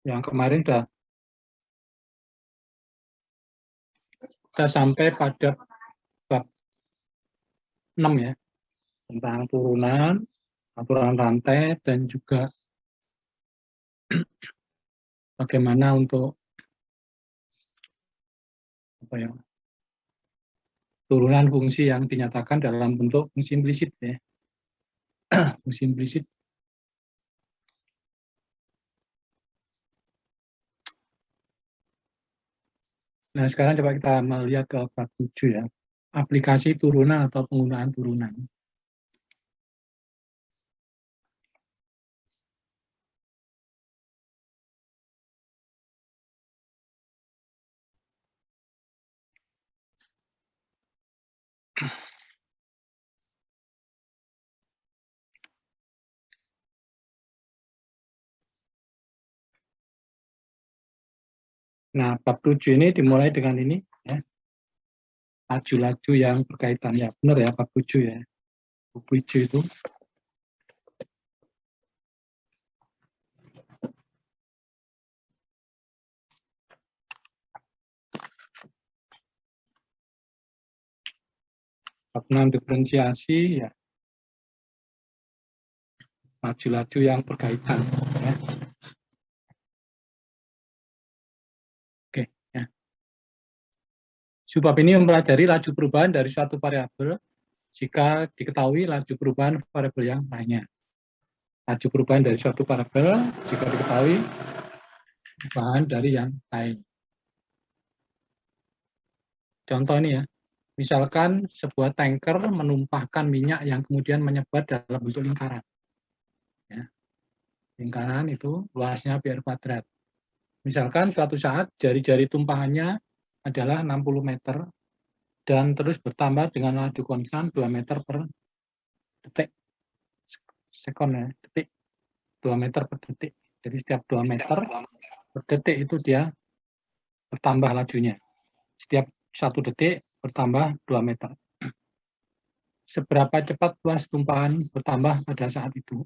Yang kemarin sudah sampai pada bab 6 ya, tentang turunan, aturan rantai, dan juga bagaimana untuk turunan fungsi yang dinyatakan dalam bentuk fungsi implisit ya. Fungsi implisit. Nah, sekarang coba kita melihat ke bab 7 ya. Aplikasi turunan atau penggunaan turunan. Nah, bab 7 ini dimulai dengan ini ya. Laju-laju yang berkaitan ya. Benar ya, bab 7 ya. Bab 7 itu bab 6 diferensiasi ya. Laju-laju yang berkaitan ya. Oke ya. Sebab ini mempelajari laju perubahan dari suatu variabel jika diketahui laju perubahan variabel yang lainnya. Laju perubahan dari suatu variabel jika diketahui perubahan dari yang lain. Contoh ini ya, misalkan sebuah tanker menumpahkan minyak yang kemudian menyebar dalam bentuk lingkaran. Ya. Lingkaran itu luasnya pi r kuadrat. Misalkan suatu saat jari-jari tumpahannya adalah 60 meter dan terus bertambah dengan laju konstan 2 meter per detik. Sekon ya, detik. 2 meter per detik. Jadi setiap 2 meter per detik itu dia bertambah lajunya. Setiap 1 detik bertambah 2 meter. Seberapa cepat luas tumpahan bertambah pada saat itu?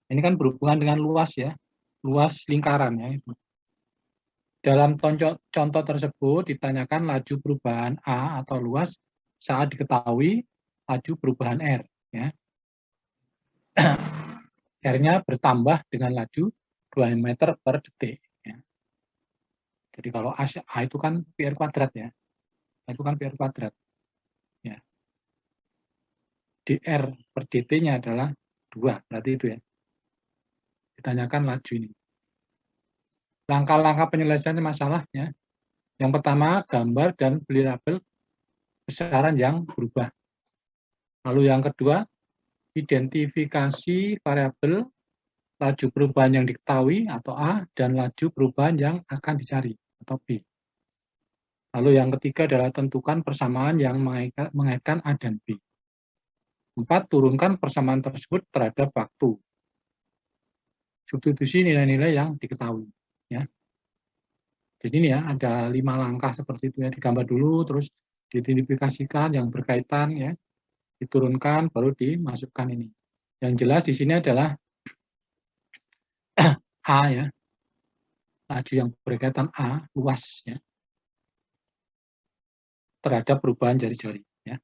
Ini kan berhubungan dengan luas ya, luas lingkaran ya. Dalam contoh tersebut ditanyakan laju perubahan A atau luas saat diketahui laju perubahan R. Ya. R-nya bertambah dengan laju 2 meter per detik. Ya. Jadi kalau A itu kan pi r kuadrat ya, A itu kan pi r kuadrat. Ya. dr per dt-nya adalah 2, berarti itu ya. Ditanyakan laju ini. Langkah-langkah penyelesaian masalahnya. Yang pertama, gambar dan beli label besaran yang berubah. Lalu yang kedua, identifikasi variabel laju perubahan yang diketahui atau A dan laju perubahan yang akan dicari atau B. Lalu yang ketiga adalah tentukan persamaan yang mengaitkan A dan B. 4, turunkan persamaan tersebut terhadap waktu. Substitusi nilai-nilai yang diketahui. Ya. Jadi ini ya, ada 5 langkah seperti itu ya, digambar dulu, terus diidentifikasikan yang berkaitan ya, diturunkan, baru dimasukkan ini. Yang jelas di sini adalah A ya, laju yang berkaitan A, luas ya, terhadap perubahan jari-jari ya.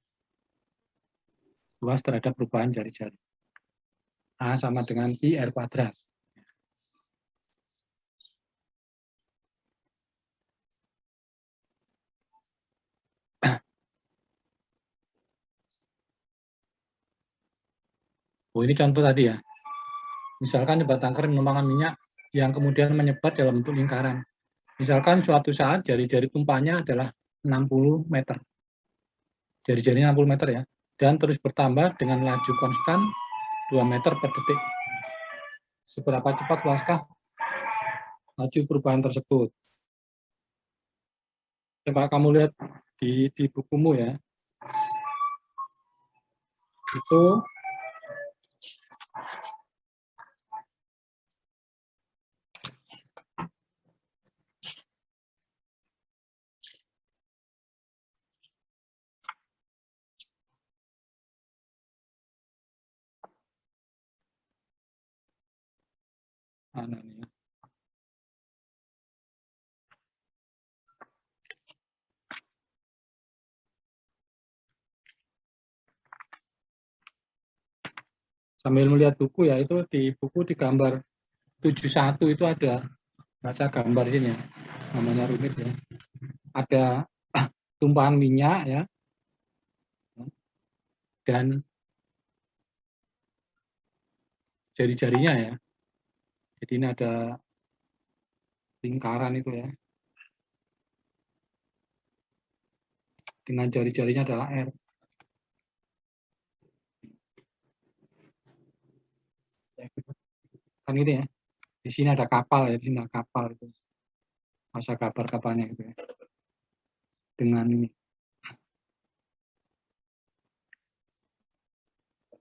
Luas terhadap perubahan jari-jari. A sama dengan pi r kuadrat. Oh, ini contoh tadi ya. Misalkan sebuah tangker menumpahkan minyak yang kemudian menyebar dalam bentuk lingkaran. Misalkan suatu saat jari-jari tumpahnya adalah 60 meter. Jari-jarinya 60 meter ya. Dan terus bertambah dengan laju konstan 2 meter per detik. Seberapa cepat luaskah laju perubahan tersebut? Coba kamu lihat di bukumu ya. Itu sambil melihat buku ya, itu di buku di gambar 71 itu ada baca gambar sini ya, namanya rumit ya. Ada tumpahan minyak ya, dan jari-jarinya ya. Jadi ini ada lingkaran itu ya. Dengan jari-jarinya adalah R. Kan ini ya. Di sini ada kapal ya, di sini ada kapal itu. Masa kabar kapalnya itu ya. Dengan ini.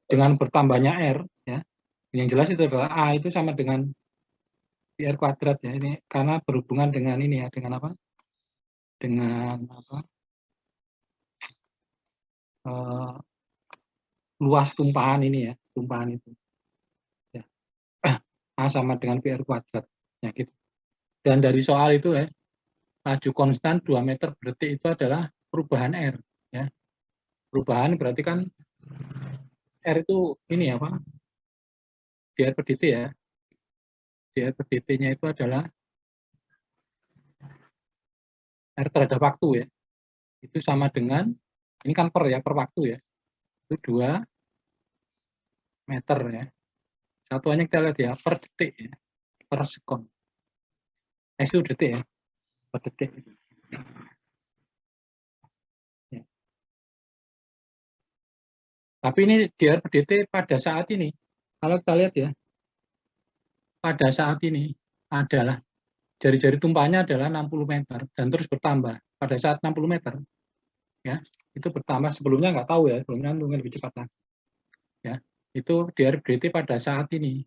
Dengan bertambahnya R ya. Yang jelas itu adalah A itu sama dengan PR kuadrat ya. Ini karena berhubungan dengan ini ya, dengan apa? Dengan apa? Luas tumpahan ini ya, tumpahan itu. Ya. A sama dengan PR kuadrat. Ya, gitu. Dan dari soal itu ya, laju konstan 2 meter per detik itu adalah perubahan R. Ya. Perubahan berarti kan R itu ini apa? DR per dt ya. DR per dt-nya itu adalah R terhadap waktu ya. Itu sama dengan, ini kan per ya, per waktu ya. Itu 2 meter ya. Satuannya kita lihat ya, per detik ya. Per sekon. S itu detik ya. Per detik. Ya. Tapi ini DR per dt pada saat ini. Kalau kita lihat ya, pada saat ini adalah jari-jari tumpahnya adalah 60 meter dan terus bertambah pada saat 60 meter ya, itu bertambah. Sebelumnya nggak tahu ya, sebelumnya mungkin lebih cepat lagi ya. Itu DR dt pada saat ini,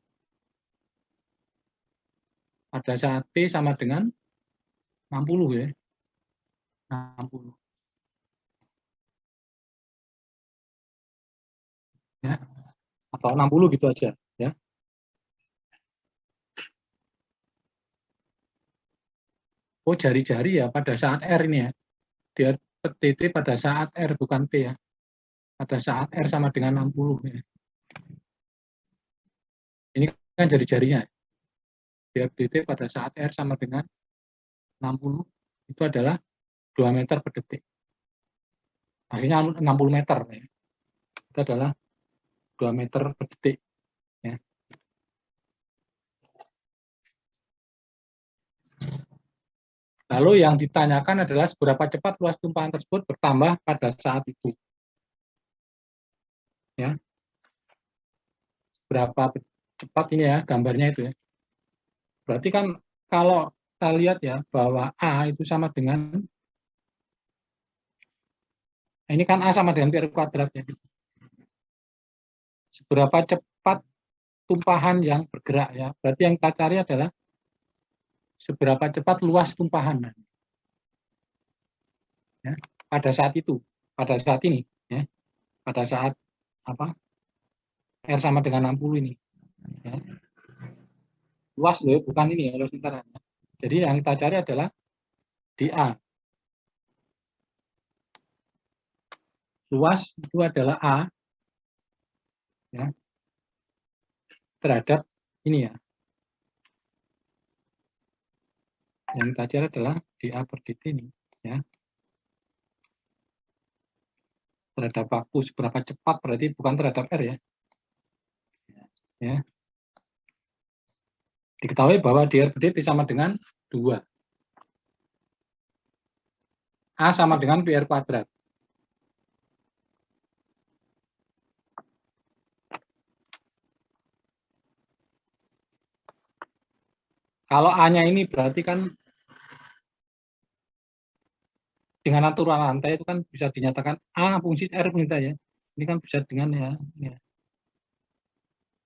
pada saat T sama dengan 60 ya, 60 ya, atau 60 gitu aja ya. Oh, jari-jari ya pada saat R ini ya, DR dt pada saat R bukan T ya, pada saat R sama dengan 60 ya. Ini kan jari-jarinya, DR dt pada saat R sama dengan 60 itu adalah 2 meter per detik. Akhirnya 60 meter ya. Itu adalah 2 meter per detik ya. Lalu yang ditanyakan adalah seberapa cepat luas tumpahan tersebut bertambah pada saat itu. Ya. Berapa cepat ini ya gambarnya itu ya. Berarti kan kalau kita lihat ya bahwa A itu sama dengan, ini kan A sama dengan PR kuadrat ya. Seberapa cepat tumpahan yang bergerak ya. Berarti yang kita cari adalah seberapa cepat luas tumpahan ya, pada saat itu, pada saat ini ya, pada saat apa R sama dengan 60 ini ya. Luas loh, bukan ini ya, luas lingkaran. Jadi yang kita cari adalah di A. Luas itu adalah A ya, terhadap ini ya. Yang kita cari adalah di A per dt ini ya. Terhadap waktu seberapa cepat, berarti bukan terhadap R ya. Ya. Diketahui bahwa dr per dt sama dengan 2. A sama dengan PR kuadrat. Kalau A-nya ini berarti kan dengan aturan rantai itu kan bisa dinyatakan A fungsi R fungsi ya. Ini kan bisa dengan ya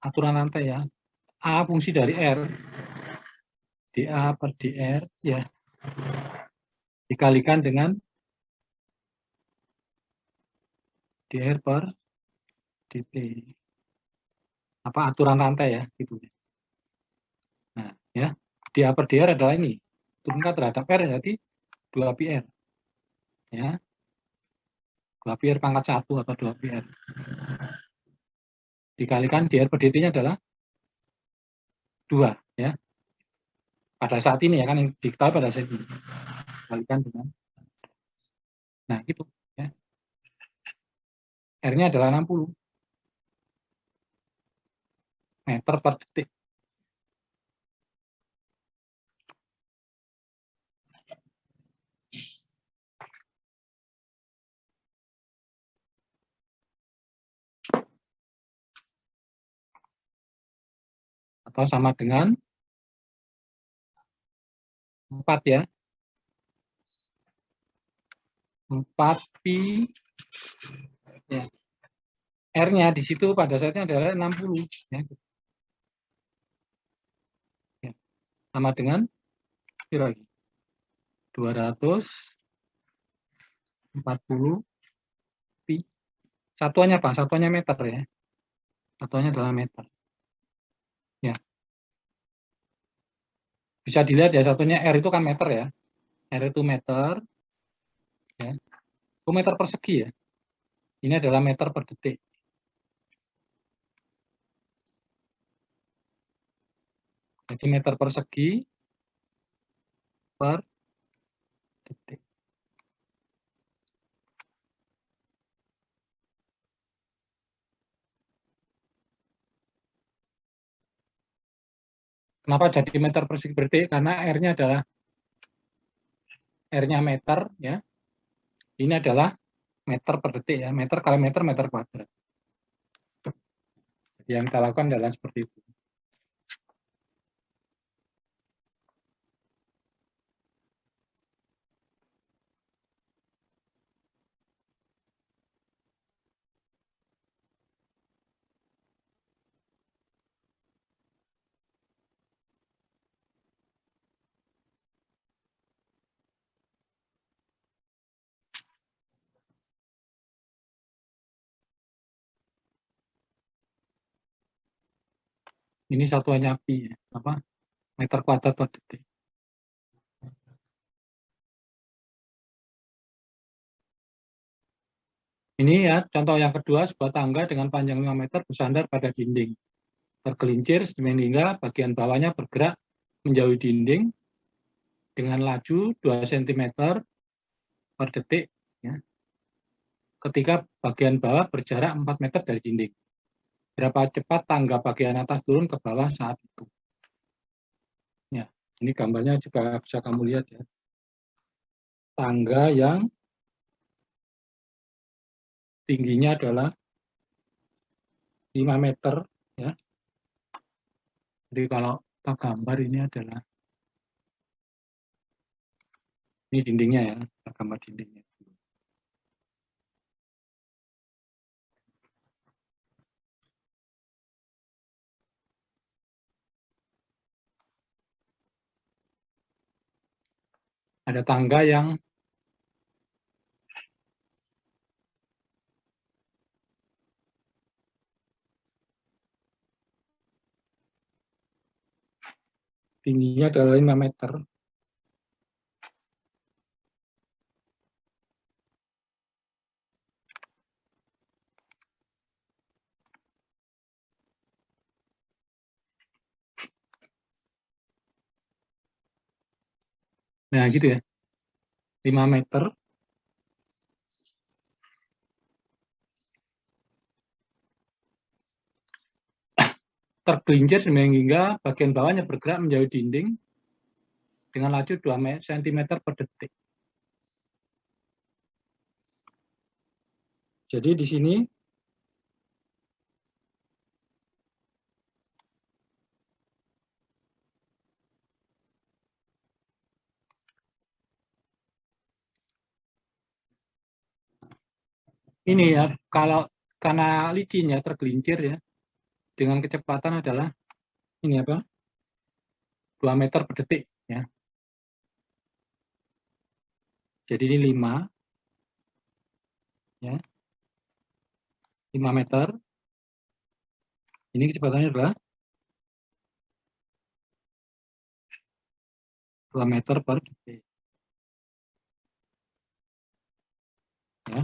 aturan rantai ya. A fungsi dari R dA per dr ya dikalikan dengan dr per dt. Apa aturan rantai ya gitu. Nah, ya. dA per dr adalah ini. Turunkan terhadap R jadi 2 PR. Ya. 2 PR pangkat 1 atau 2 PR. dikalikan dr per dt-nya adalah 2 ya. Pada saat ini ya kan yang diketahui pada saat ini. Kalikan dengan nah gitu ya. R-nya adalah 60 meter per detik. Atau sama dengan 4 ya. 4 pi ya. R-nya di situ pada saatnya adalah 60 ya. Ya. Sama dengan lagi 240 pi. Satuannya apa? Satuannya meter ya. Satuannya adalah meter. Ya. Bisa dilihat ya satunya R itu kan meter ya. R itu meter ya. Itu meter persegi ya. Ini adalah meter per detik. Jadi meter persegi per detik. Kenapa jadi meter persegi per detik? Karena R-nya adalah R-nya meter ya. Ini adalah meter per detik ya. Meter kali meter meter kuadrat. Jadi yang kita lakukan adalah seperti itu. Ini satuannya pi ya. Apa? Meter kuadrat per detik. Ini ya contoh yang kedua, sebuah tangga dengan panjang 5 meter bersandar pada dinding. Tergelincir sehingga bagian bawahnya bergerak menjauhi dinding dengan laju 2 cm per detik ya. Ketika bagian bawah berjarak 4 meter dari dinding. Berapa cepat tangga bagian atas turun ke bawah saat itu. Ya, ini gambarnya juga bisa kamu lihat ya. Tangga yang tingginya adalah 5 meter ya. Jadi kalau kita gambar ini adalah ini dindingnya ya, kita gambar dindingnya. Ada tangga yang tingginya adalah 5 meter. Nah, gitu ya. 5 meter. Tergelincir sehingga bagian bawahnya bergerak menjauh dinding dengan laju 2 cm per detik. Jadi di sini ini ya, kalau karena licin ya, tergelincir ya, dengan kecepatan adalah ini apa? 2 meter per detik ya. Jadi ini 5 ya. 5 meter. Ini kecepatannya adalah 2 meter per detik. Ya.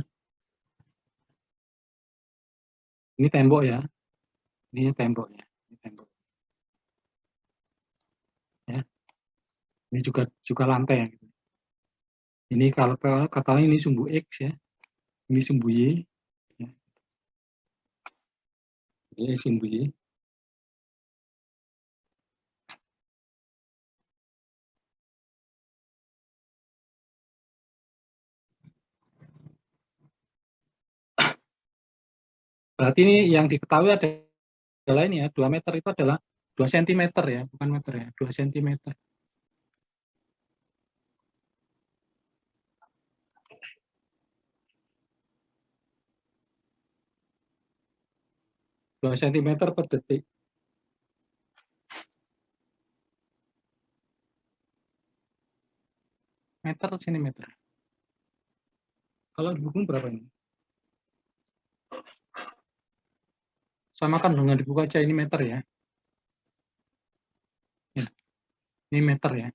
Ini tembok ya. Ini temboknya. Ini tembok. Ya. Ini juga lantai. Ya. Ini kalau katanya ini sumbu X ya. Ini sumbu Y. Ya. Ini sumbu Y. Berarti ini yang diketahui adalah ini ya, 2 meter itu adalah 2 cm ya, bukan meter ya, 2 cm. 2 cm per detik. Meter sentimeter. Kalau di buku berapa ini? Samakan dengan di buku aja, ini meter ya. Ya. Ini meter ya.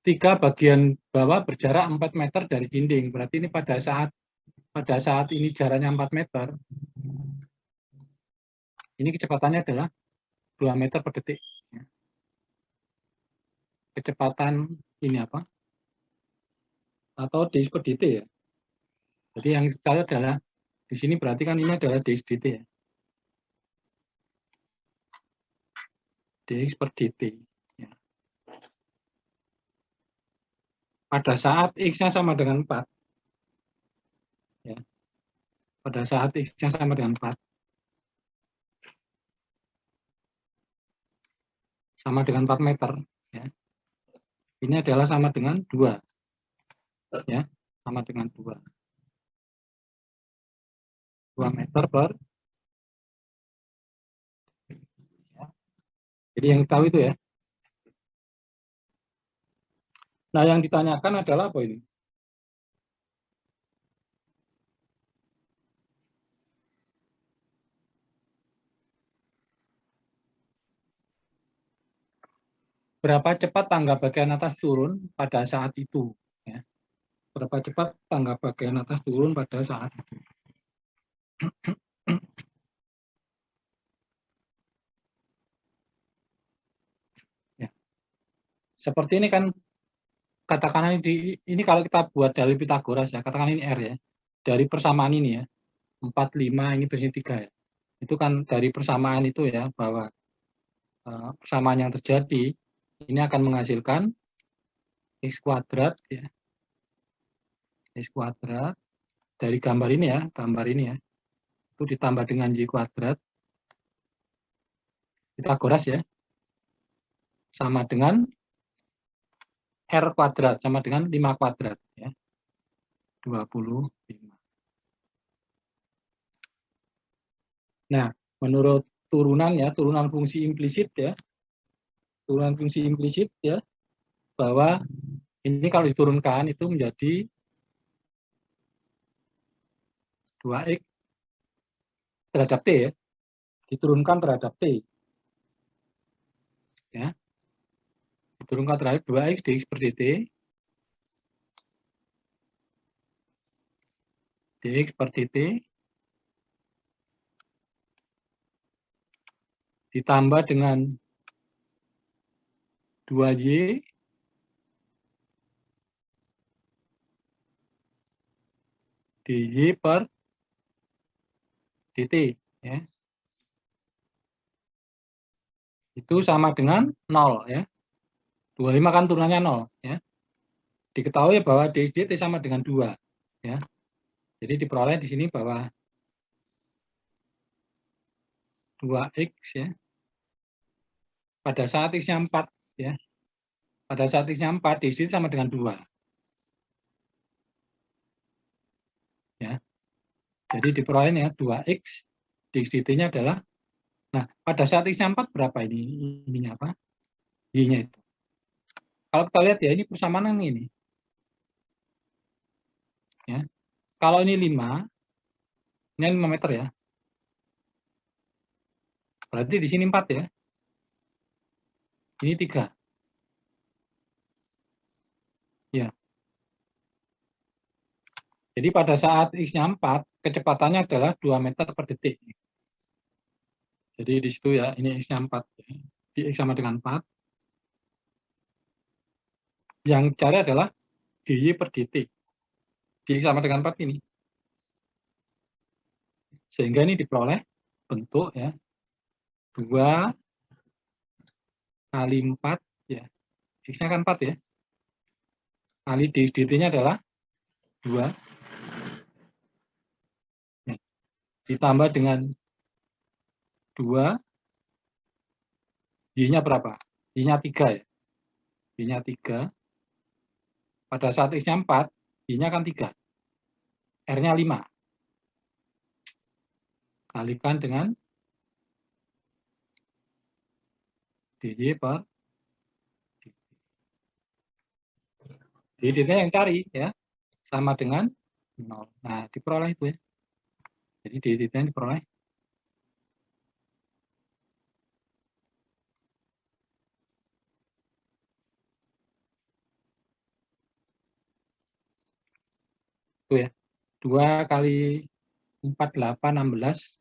Tiga bagian bawah berjarak 4 meter dari dinding. Berarti ini pada saat ini jaraknya 4 meter, ini kecepatannya adalah 2 meter per detik. Kecepatan ini apa? Atau dx per dt ya. Jadi yang kita lihat adalah di sini berarti kan ini adalah dx dt ya. Dx per dt. Ya. Pada saat x-nya sama dengan 4, ya. Pada saat x-nya sama dengan 4, sama dengan 4 meter, ya. Ini adalah sama dengan 2, ya, sama dengan 2 meter per, ya. Jadi yang tahu itu ya. Nah, yang ditanyakan adalah apa ini? Berapa cepat tangga bagian atas turun pada saat itu? Ya. Berapa cepat tangga bagian atas turun pada saat itu? Ya. Seperti ini kan, katakan ini kalau kita buat dari Pitagoras ya, katakan ini R ya, dari persamaan ini ya, 4, 5, ini bersih 3 ya. Itu kan dari persamaan itu ya, bahwa persamaan yang terjadi, ini akan menghasilkan X kuadrat ya, X kuadrat, dari gambar ini ya, itu ditambah dengan Y kuadrat, Pitagoras ya, sama dengan R kuadrat, sama dengan 5 kuadrat ya, 25. Nah, menurut turunan ya, turunan fungsi implisit ya, bahwa ini kalau diturunkan itu menjadi 2x terhadap T ya, diturunkan terhadap T. Ya. Diturunkan terhadap 2x dx per dt, dx per dt, ditambah dengan 2y dy per dt. Ya. Itu sama dengan 0 ya. 25 kan turunannya 0 ya. Diketahui bahwa dx dt sama dengan 2 ya. Jadi diperoleh di sini bahwa 2x ya pada saat x-nya 4 ya. Pada saat x-nya 4 dx dt sama dengan 2. Ya. Jadi diperoleh ya 2x dx dt-nya adalah, nah pada saat x-nya 4 berapa ininya apa? Y-nya itu. Kalau kita lihat ya, ini persamaan ini. Ya. Kalau ini 5, ini 5 meter ya. Berarti di sini 4 ya. Ini 3. Ya. Jadi pada saat X-nya 4, kecepatannya adalah 2 meter per detik. Jadi di situ ya, ini X-nya 4. Di X sama dengan 4. Yang cari adalah dy per dt. Di X sama dengan 4 ini. Sehingga ini diperoleh bentuk ya 2 kali 4 ya. X-nya kan 4 ya. Kali dx dt-nya adalah 2. Ya. Ditambah dengan 2, y-nya berapa? Y-nya 3 ya. Y-nya 3. Pada saat X-nya 4, y-nya kan 3. R-nya 5. Kalikan dengan dy per dt. Dt-nya yang cari ya. Sama dengan 0. Nah, diperoleh itu ya. Jadi dt-nya diperoleh. Itu ya. 2 kali 4, 8, 16.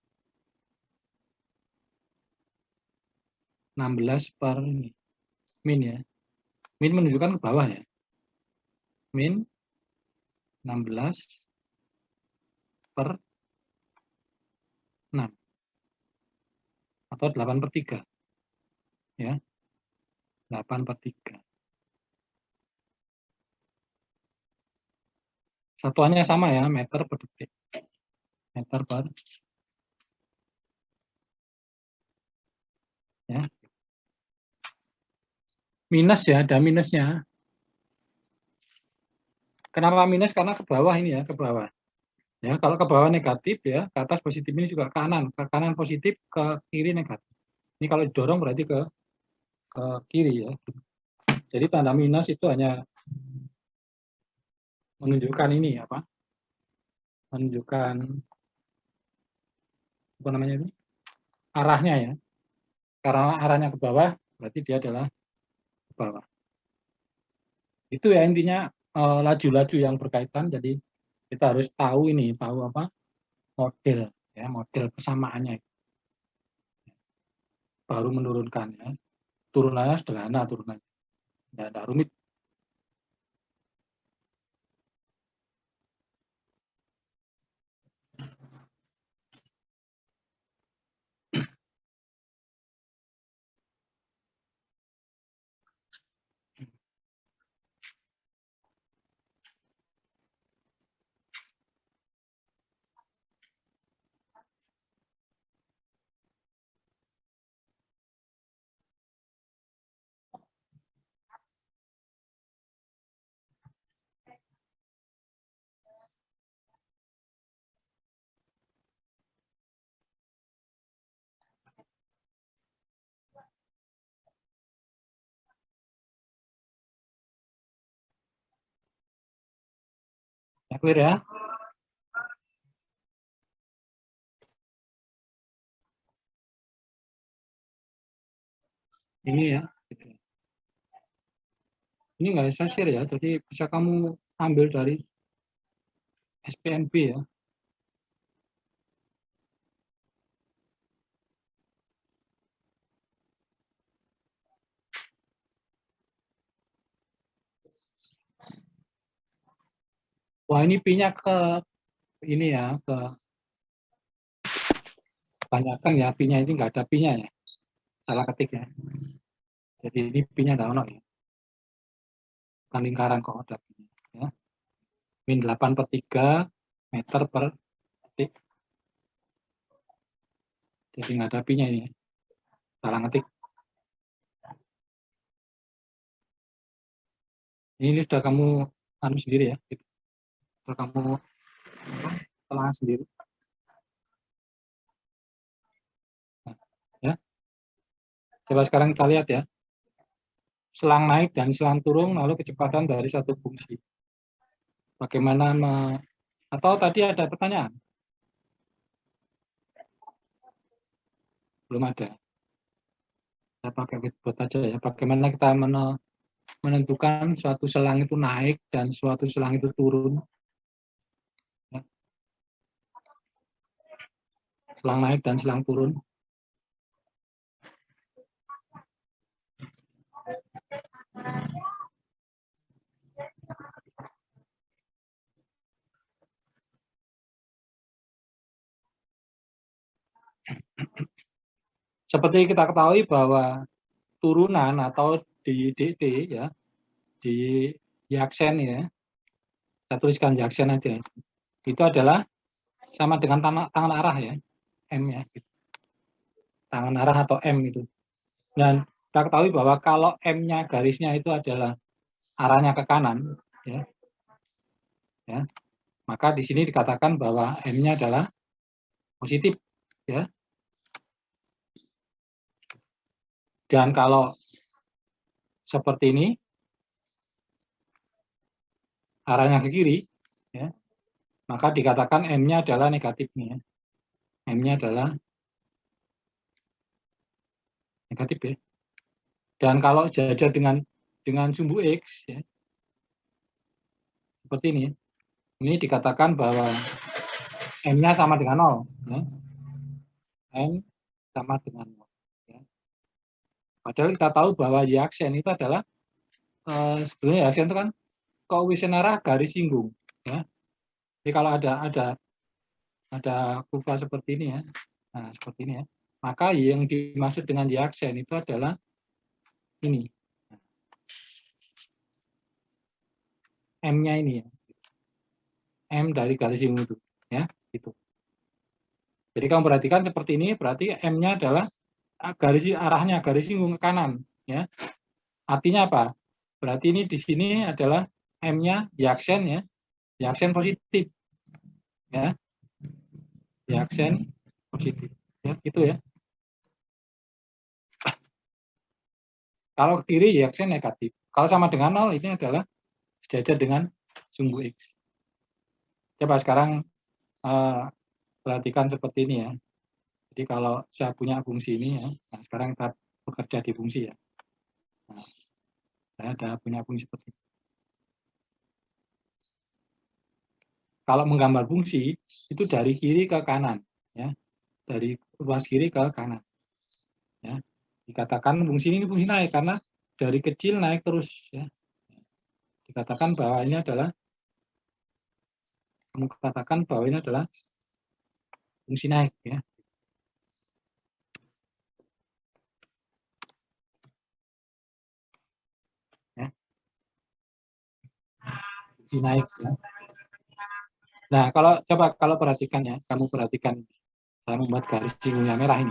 16 per min ya. Min menunjukkan ke bawah ya. Min 16 per 6. Atau 8 per 3. Ya. 8 per 3. Satuannya sama ya, meter per detik. Meter per ya. Minus ya, ada minusnya. Kenapa minus? Karena ke bawah ini ya, ke bawah. Ya, kalau ke bawah negatif ya, ke atas positif, ini juga ke kanan positif, ke kiri negatif. Ini kalau didorong berarti ke kiri ya. Jadi tanda minus itu hanya menunjukkan ini apa? Menunjukkan apa namanya itu? Arahnya ya. Karena arahnya ke bawah, berarti dia adalah ke bawah. Itu ya intinya laju-laju yang berkaitan. Jadi kita harus tahu ini, tahu apa? Model ya, model persamaannya. Baru menurunkan ya. Turunannya sederhana turunannya. Tidak ada rumit. Ya, clear ya. Ini ya. Ini nggak bisa share ya, jadi bisa kamu ambil dari SPNB ya. Wah ini P-nya ke ini ya, ke banyakkan ya, P-nya ini nggak ada P-nya ya. Salah ketik ya. Jadi ini P-nya nggak ono ya. Bukan lingkaran kok ada P-nya. Ya. Min 8 per 3 meter per detik. Jadi nggak ada P-nya ini. Salah ngetik. Ini sudah kamu anu sendiri ya. Sudah kamu telah sendiri. Nah, ya. Coba sekarang kita lihat ya. Selang naik dan selang turun, lalu kecepatan dari satu fungsi. Bagaimana atau tadi ada pertanyaan? Belum ada. Saya pakai whiteboard aja ya. Bagaimana kita menentukan suatu selang itu naik dan suatu selang itu turun. Selang naik dan selang turun. Seperti kita ketahui bahwa turunan atau di DT ya, di Yaksen ya, saya tuliskan Yaksen aja, itu adalah sama dengan tangan arah ya, M ya, tangan arah atau M itu. Dan kita ketahui bahwa kalau M-nya garisnya itu adalah arahnya ke kanan, ya, maka di sini dikatakan bahwa M-nya adalah positif, ya. Dan kalau seperti ini, arahnya ke kiri, ya, maka dikatakan M-nya adalah negatif nih, ya. M-nya adalah negatif ya. Dan kalau jajar dengan sumbu X, ya, seperti ini dikatakan bahwa M-nya sama dengan 0. Ya. M sama dengan 0. Ya. Padahal kita tahu bahwa Y-aksen itu adalah, sebenarnya Y-aksen itu kan koefisien arah garis singgung. Ya. Jadi kalau ada kurva seperti ini ya, nah seperti ini ya, maka yang dimaksud dengan Y-aksen itu adalah ini. M-nya ini ya. M dari garis singgung itu, ya, gitu. Jadi kamu perhatikan seperti ini, berarti M-nya adalah arahnya garis singgung ke kanan, ya. Artinya apa? Berarti ini di sini adalah M-nya Y-aksen ya, Y-aksen positif, ya, Y-aksen positif, ya, itu ya. Kalau ke kiri Y-aksen negatif. Kalau sama dengan 0 ini adalah sejajar dengan sumbu X. Coba sekarang perhatikan seperti ini ya. Jadi kalau saya punya fungsi ini ya, nah sekarang kita bekerja di fungsi ya. Nah, saya ada punya fungsi seperti ini. Kalau menggambar fungsi itu dari kiri ke kanan, ya, dari ruas kiri ke kanan. Ya. Dikatakan fungsi ini fungsi naik karena dari kecil naik terus. Ya. Dikatakan bahwa ini adalah, kamu katakan bahwa ini adalah fungsi naik. Ya. Ya. Fungsi naik. Ya. Nah, kalau perhatikan ya, kamu perhatikan saya membuat garis singgungnya merah ini,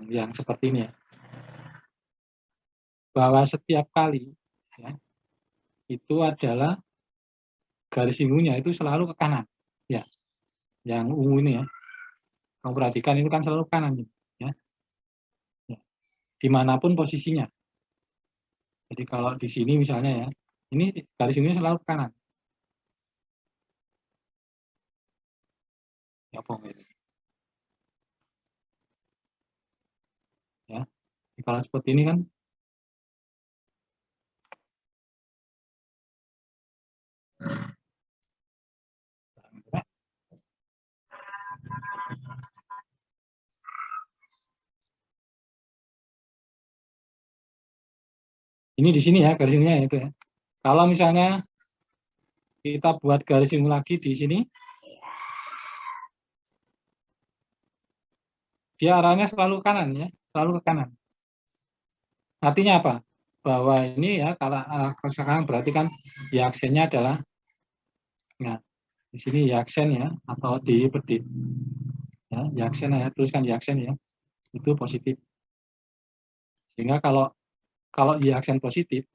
yang seperti ini ya, bahwa setiap kali ya, itu adalah garis singgungnya itu selalu ke kanan, ya, yang ungu ini ya, kamu perhatikan itu kan selalu ke kanan, ya, ya, dimanapun posisinya. Jadi kalau di sini misalnya ya, ini garis singgungnya selalu ke kanan. Ya, ya. Kalau seperti ini kan ini di sini ya garis singgungnya itu ya. Kalau misalnya kita buat garis singgung lagi di sini, dia arahnya selalu kanan ya, selalu ke kanan. Artinya apa? Bahwa ini ya kalau sekarang berarti kan ya aksennya adalah, nah di sini ya aksen ya, atau di ya, ya aksen ya, tuliskan ya aksen ya, itu positif. Sehingga kalau ya aksen positif,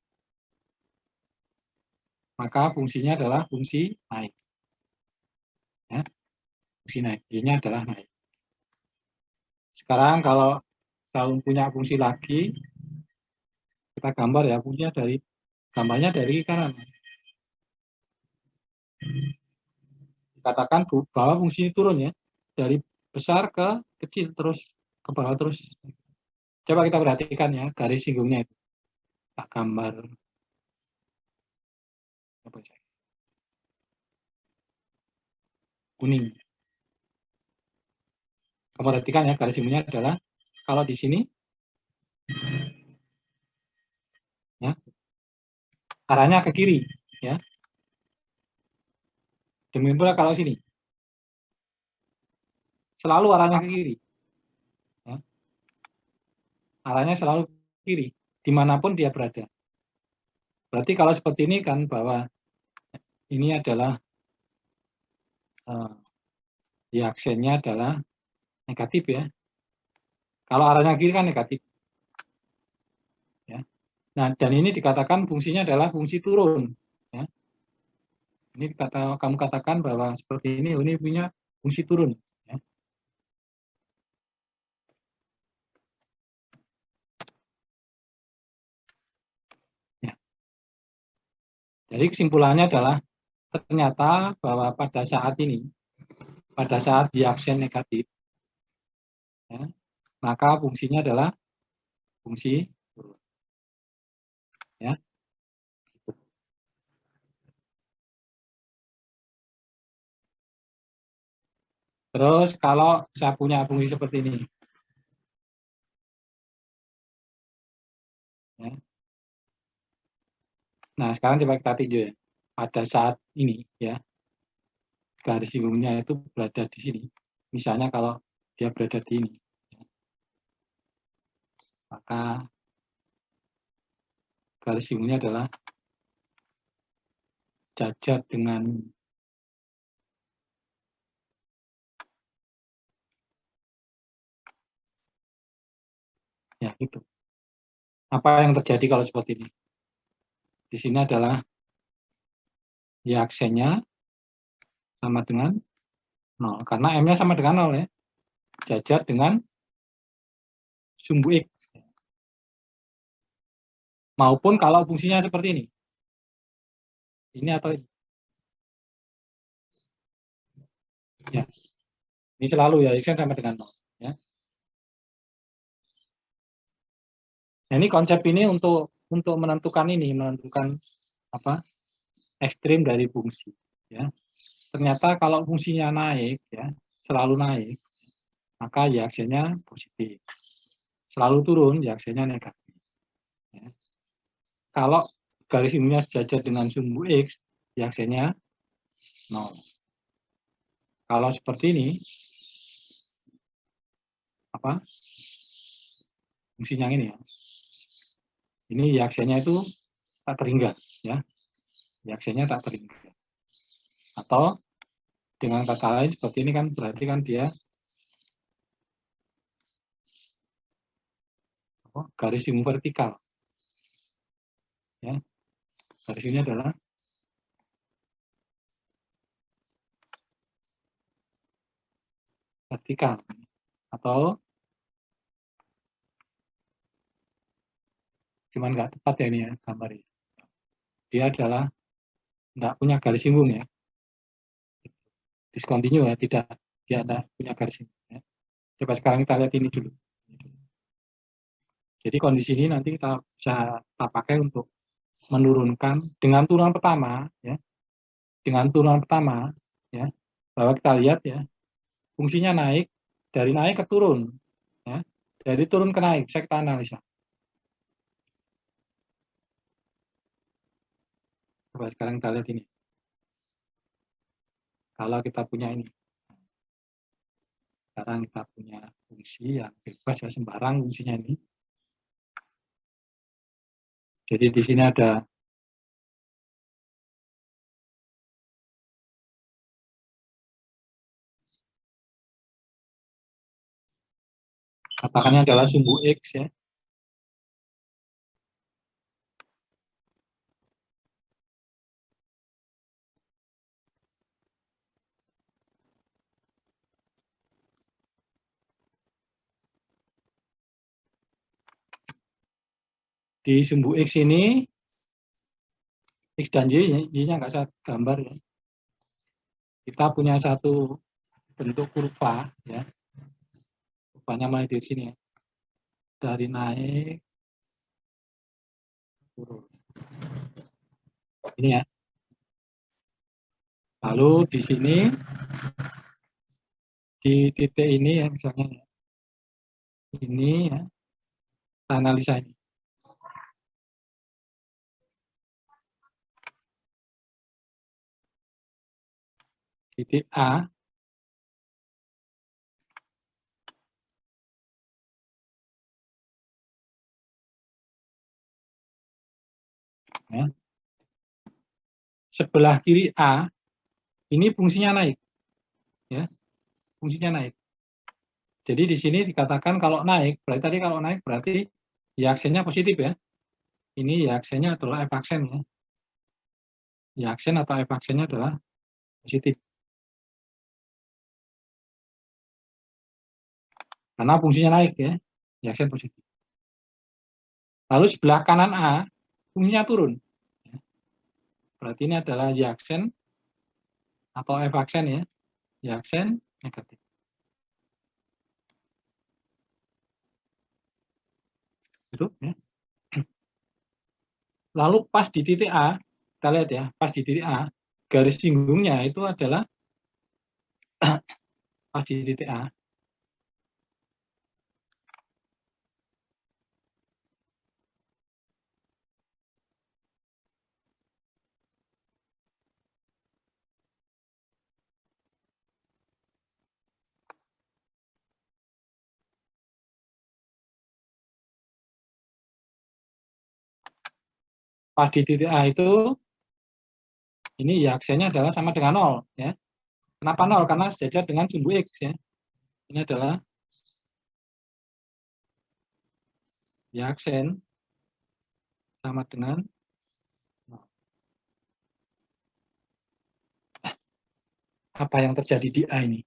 maka fungsinya adalah fungsi naik. Ya, fungsi naik, Y-nya adalah naik. Sekarang kalau kamu punya fungsi lagi, kita gambar ya, fungsinya gambarnya dari kanan. Dikatakan bahwa fungsi turun ya, dari besar ke kecil terus ke bawah terus. Coba kita perhatikan ya, garis singgungnya itu. Tak gambar. Kuning. Kamu perhatikan ya, garis singgungnya adalah, kalau di sini, ya, arahnya ke kiri. Ya. Demikian pula kalau sini. Selalu arahnya ke kiri. Ya. Arahnya selalu ke kiri, dimanapun dia berada. Berarti kalau seperti ini kan bahwa ini adalah ya aksennya adalah negatif ya. Kalau arahnya kiri kan negatif. Ya. Nah, dan ini dikatakan fungsinya adalah fungsi turun. Ya. Ini kamu katakan bahwa seperti ini punya fungsi turun. Ya. Ya. Jadi kesimpulannya adalah ternyata bahwa pada saat ini, pada saat di aksen negatif, ya, maka fungsinya adalah fungsi turun. Ya. Terus kalau saya punya fungsi seperti ini, ya. Nah sekarang coba kita tinjau ya. Pada saat ini ya, garis singgungnya itu berada di sini. Misalnya kalau dia berada di ini, ya, maka garis singgungnya adalah jajar dengan ya itu. Apa yang terjadi kalau seperti ini? Di sini adalah ya aksennya sama dengan 0 karena M-nya sama dengan 0 ya. Jajar dengan sumbu X. Maupun kalau fungsinya seperti ini. Ini atau ini. Ya. Ini selalu ya, X sama dengan 0 ya. Nah, ini konsep ini untuk menentukan apa? Ekstrim dari fungsi ya. Ternyata kalau fungsinya naik ya, selalu naik, maka ya aksennya positif. Selalu turun ya aksennya negatif. Ya. Kalau garis ininya sejajar dengan sumbu X, ya aksennya 0. Kalau seperti ini, apa? Fungsinya ini ya. Ini ya aksennya itu tak terhingga ya. Ya aksennya tak terhingga. Atau dengan kata lain seperti ini kan berarti kan dia garis singgung vertikal. Ya. Garis ini adalah vertikal atau cuman nggak tepat ya ini ya gambarnya. Dia adalah nggak punya garis singgung ya. Discontinue ya, tidak. Dia ada punya garis singgung ya. Coba sekarang kita lihat ini dulu. Jadi kondisi ini nanti kita bisa pakai untuk menurunkan dengan turunan pertama ya. Dengan turunan pertama ya, bahwa kita lihat ya, fungsinya naik, dari naik ke turun ya. Dari turun ke naik, bisa kita analisa. Coba sekarang kita lihat ini. Kalau kita punya ini. Sekarang kita punya fungsi yang bebas ya, sembarang fungsinya ini. Jadi di sini ada katakannya adalah sumbu X ya. Di sumbu X ini, X dan Y-nya nggak saya gambar ya. Kita punya satu bentuk kurva ya. Kurvanya mulai dari sini ya. dari naik turun. Ini ya. Lalu di sini di titik ini ya misalnya ini ya, analisa ini. Titik A ya. Sebelah kiri A ini fungsinya naik ya, fungsinya naik. Jadi di sini dikatakan kalau naik, berarti tadi kalau naik berarti y aksennya positif ya. Ini y aksennya adalah f aksen ya. Y aksen atau f aksennya adalah positif. Karena fungsinya naik ya, y aksen positif. Lalu sebelah kanan A fungsinya turun. Berarti ini adalah y aksen atau f aksen ya, y aksen negatif. Itu ya. Lalu pas di titik A, kita lihat ya, pas di titik A, garis singgungnya itu adalah pas di titik A. Pas di titik A itu, ini ya aksennya adalah sama dengan 0 ya. Kenapa 0? Karena sejajar dengan sumbu X ya. Ini adalah ya aksen sama dengan 0. Apa yang terjadi di A ini?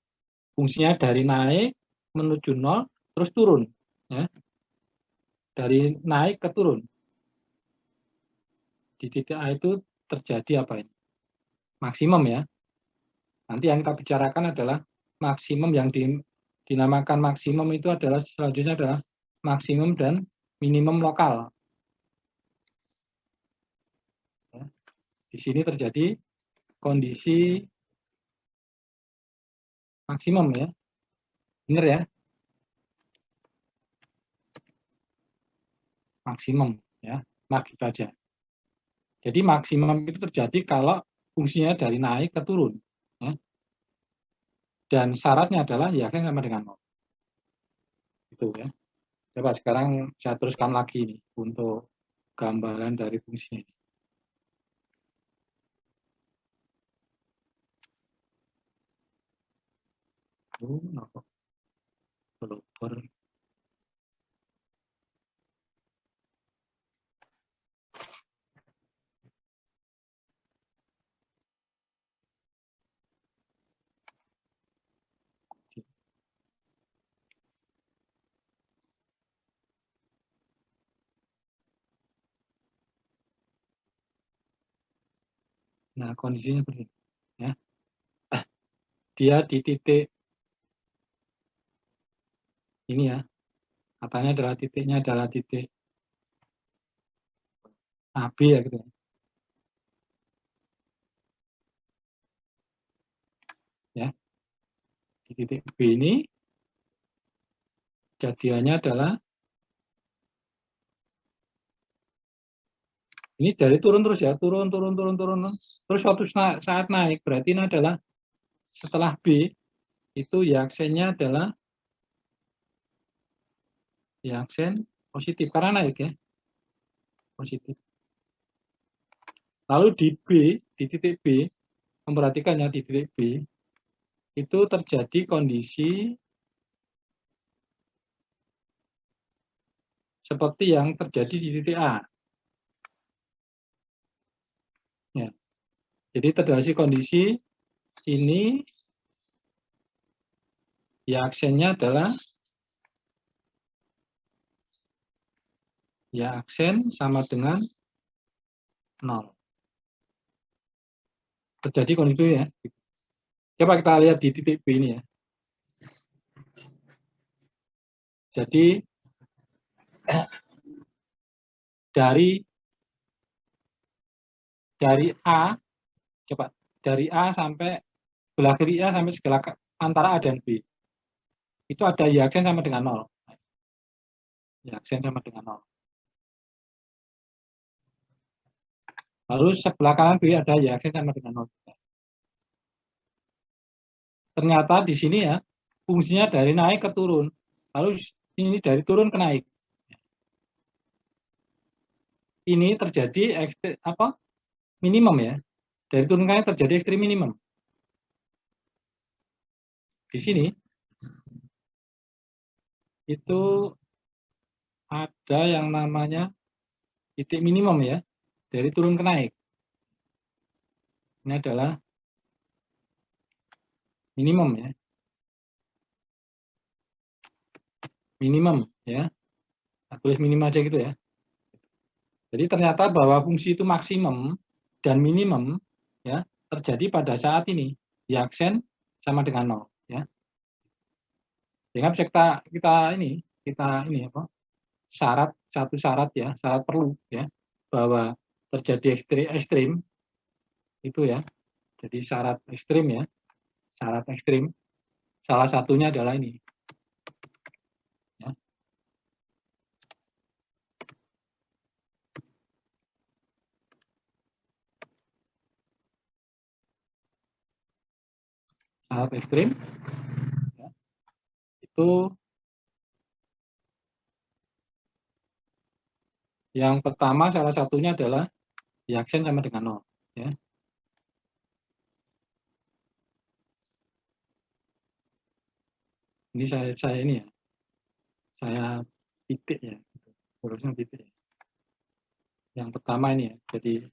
Fungsinya dari naik menuju 0 terus turun ya. Dari naik ke turun. Di titik A itu terjadi apa ini? Maksimum ya. Nanti yang kita bicarakan adalah maksimum yang dinamakan maksimum itu adalah selanjutnya adalah maksimum dan minimum lokal. Ya. Di sini terjadi kondisi maksimum ya. Benar ya? Maksimum ya, lagi baca. Jadi maksimum itu terjadi kalau fungsinya dari naik ke turun. Ya. Dan syaratnya adalah ya kan sama dengan 0. Itu ya. Coba sekarang saya teruskan lagi nih untuk gambaran dari fungsinya ini. Developer. Nah, kondisinya seperti ini. Ya. Dia di titik ini ya. Katanya adalah titiknya adalah titik AB ya gitu ya. Ya. Di titik B ini kejadiannya adalah ini dari turun terus ya, turun. Terus suatu saat naik, berarti ini adalah setelah B, itu ya aksennya adalah ya aksen positif, karena naik ya, positif. Lalu di B, di titik B, memperhatikannya di titik B, itu terjadi kondisi seperti yang terjadi di titik A. Ya. Jadi terjadi kondisi ini ya aksennya adalah ya aksen sama dengan 0. Terjadi kondisi ya. Coba kita lihat di titik B ini ya. Jadi dari A, coba dari A sampai belah kiri A sampai segala antara A dan B. Itu ada Y-aksen sama dengan 0. Y-aksen sama dengan 0. Lalu sebelah kanan B ada Y-aksen sama dengan 0. Ternyata di sini ya, fungsinya dari naik ke turun. Lalu ini dari turun ke naik. Ini terjadi minimum ya. Dari turun ke naik terjadi ekstrim minimum. Di sini itu ada yang namanya titik minimum ya, dari turun ke naik. Ini adalah minimum ya. Minimum ya. Tulis minimum aja gitu ya. Jadi ternyata bahwa fungsi itu maksimum dan minimum ya terjadi pada saat ini. Y-aksen sama dengan 0 ya. Sehingga bisa kita ini apa? Satu syarat ya, syarat perlu ya bahwa terjadi ekstrim itu ya. Jadi syarat ekstrim ya. Syarat ekstrim salah satunya adalah ini. Ya. Syarat ekstrim ya, itu yang pertama salah satunya adalah Y-aksen sama dengan 0 ya. Ini saya ini ya. Saya titik ya. Harusnya titik ya. Yang pertama ini ya. Jadi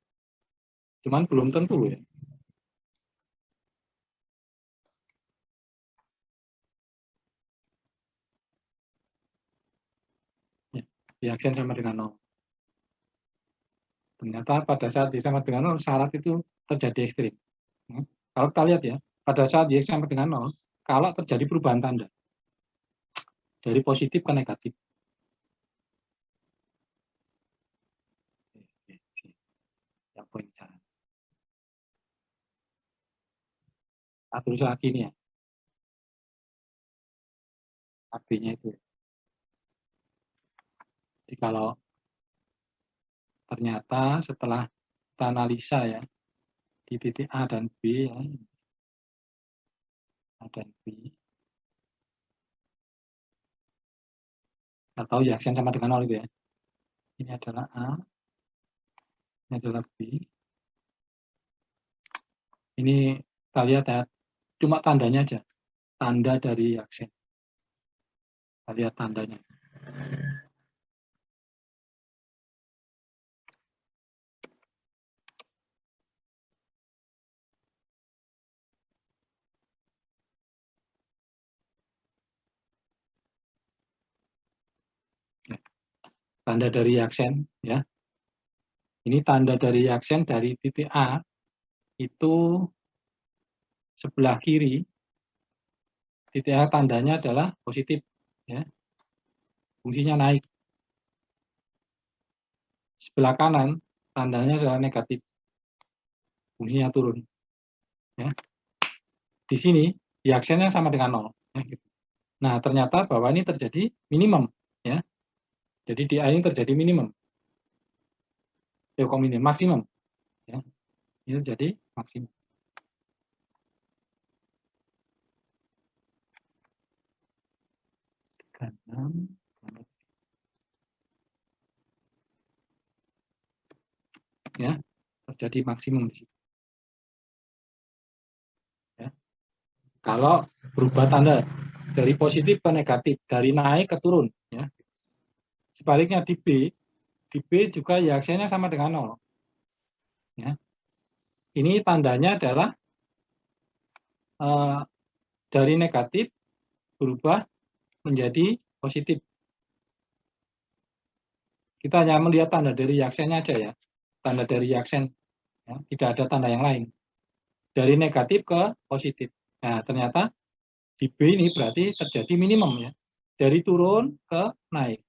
cuman belum tentu ya. Y-aksen sama dengan 0. Ternyata pada saat Y sama dengan 0 syarat itu terjadi ekstrim. Kalau kita lihat ya, pada saat Y sama dengan 0, kalau terjadi perubahan tanda dari positif ke negatif. Yang poin cara. Tulis lagi nih ya. AB-nya itu. Jadi kalau ternyata setelah kita analisa ya di titik A dan B ya, A dan B atau Y-aksen sama dengan 0 itu ya. Ini adalah A, ini adalah B. Ini kita lihat ya, cuma tandanya aja, tanda dari Y-aksen. Kita lihat tandanya. Tanda dari Y-aksen ya. Ini tanda dari Y-aksen dari titik A itu sebelah kiri. Titik A tandanya adalah positif ya. Fungsinya naik. Sebelah kanan tandanya adalah negatif. Fungsinya turun. Ya. Di sini Y-aksennya sama dengan 0 ya, gitu. Nah, ternyata bahwa ini terjadi minimum ya. Jadi di A ini terjadi minimum. Maksimum ya. Ini terjadi maksimum. Ya, terjadi maksimum di situ. Ya. Kalau berubah tanda dari positif ke negatif, dari naik ke turun ya. Sebaliknya di B juga Y-aksennya sama dengan 0. Ya. Ini tandanya adalah dari negatif berubah menjadi positif. Kita hanya melihat tanda dari Y-aksennya aja ya. Tanda dari Y-aksen, ya. Tidak ada tanda yang lain. Dari negatif ke positif. Nah, ternyata di B ini berarti terjadi minimum ya. Dari turun ke naik.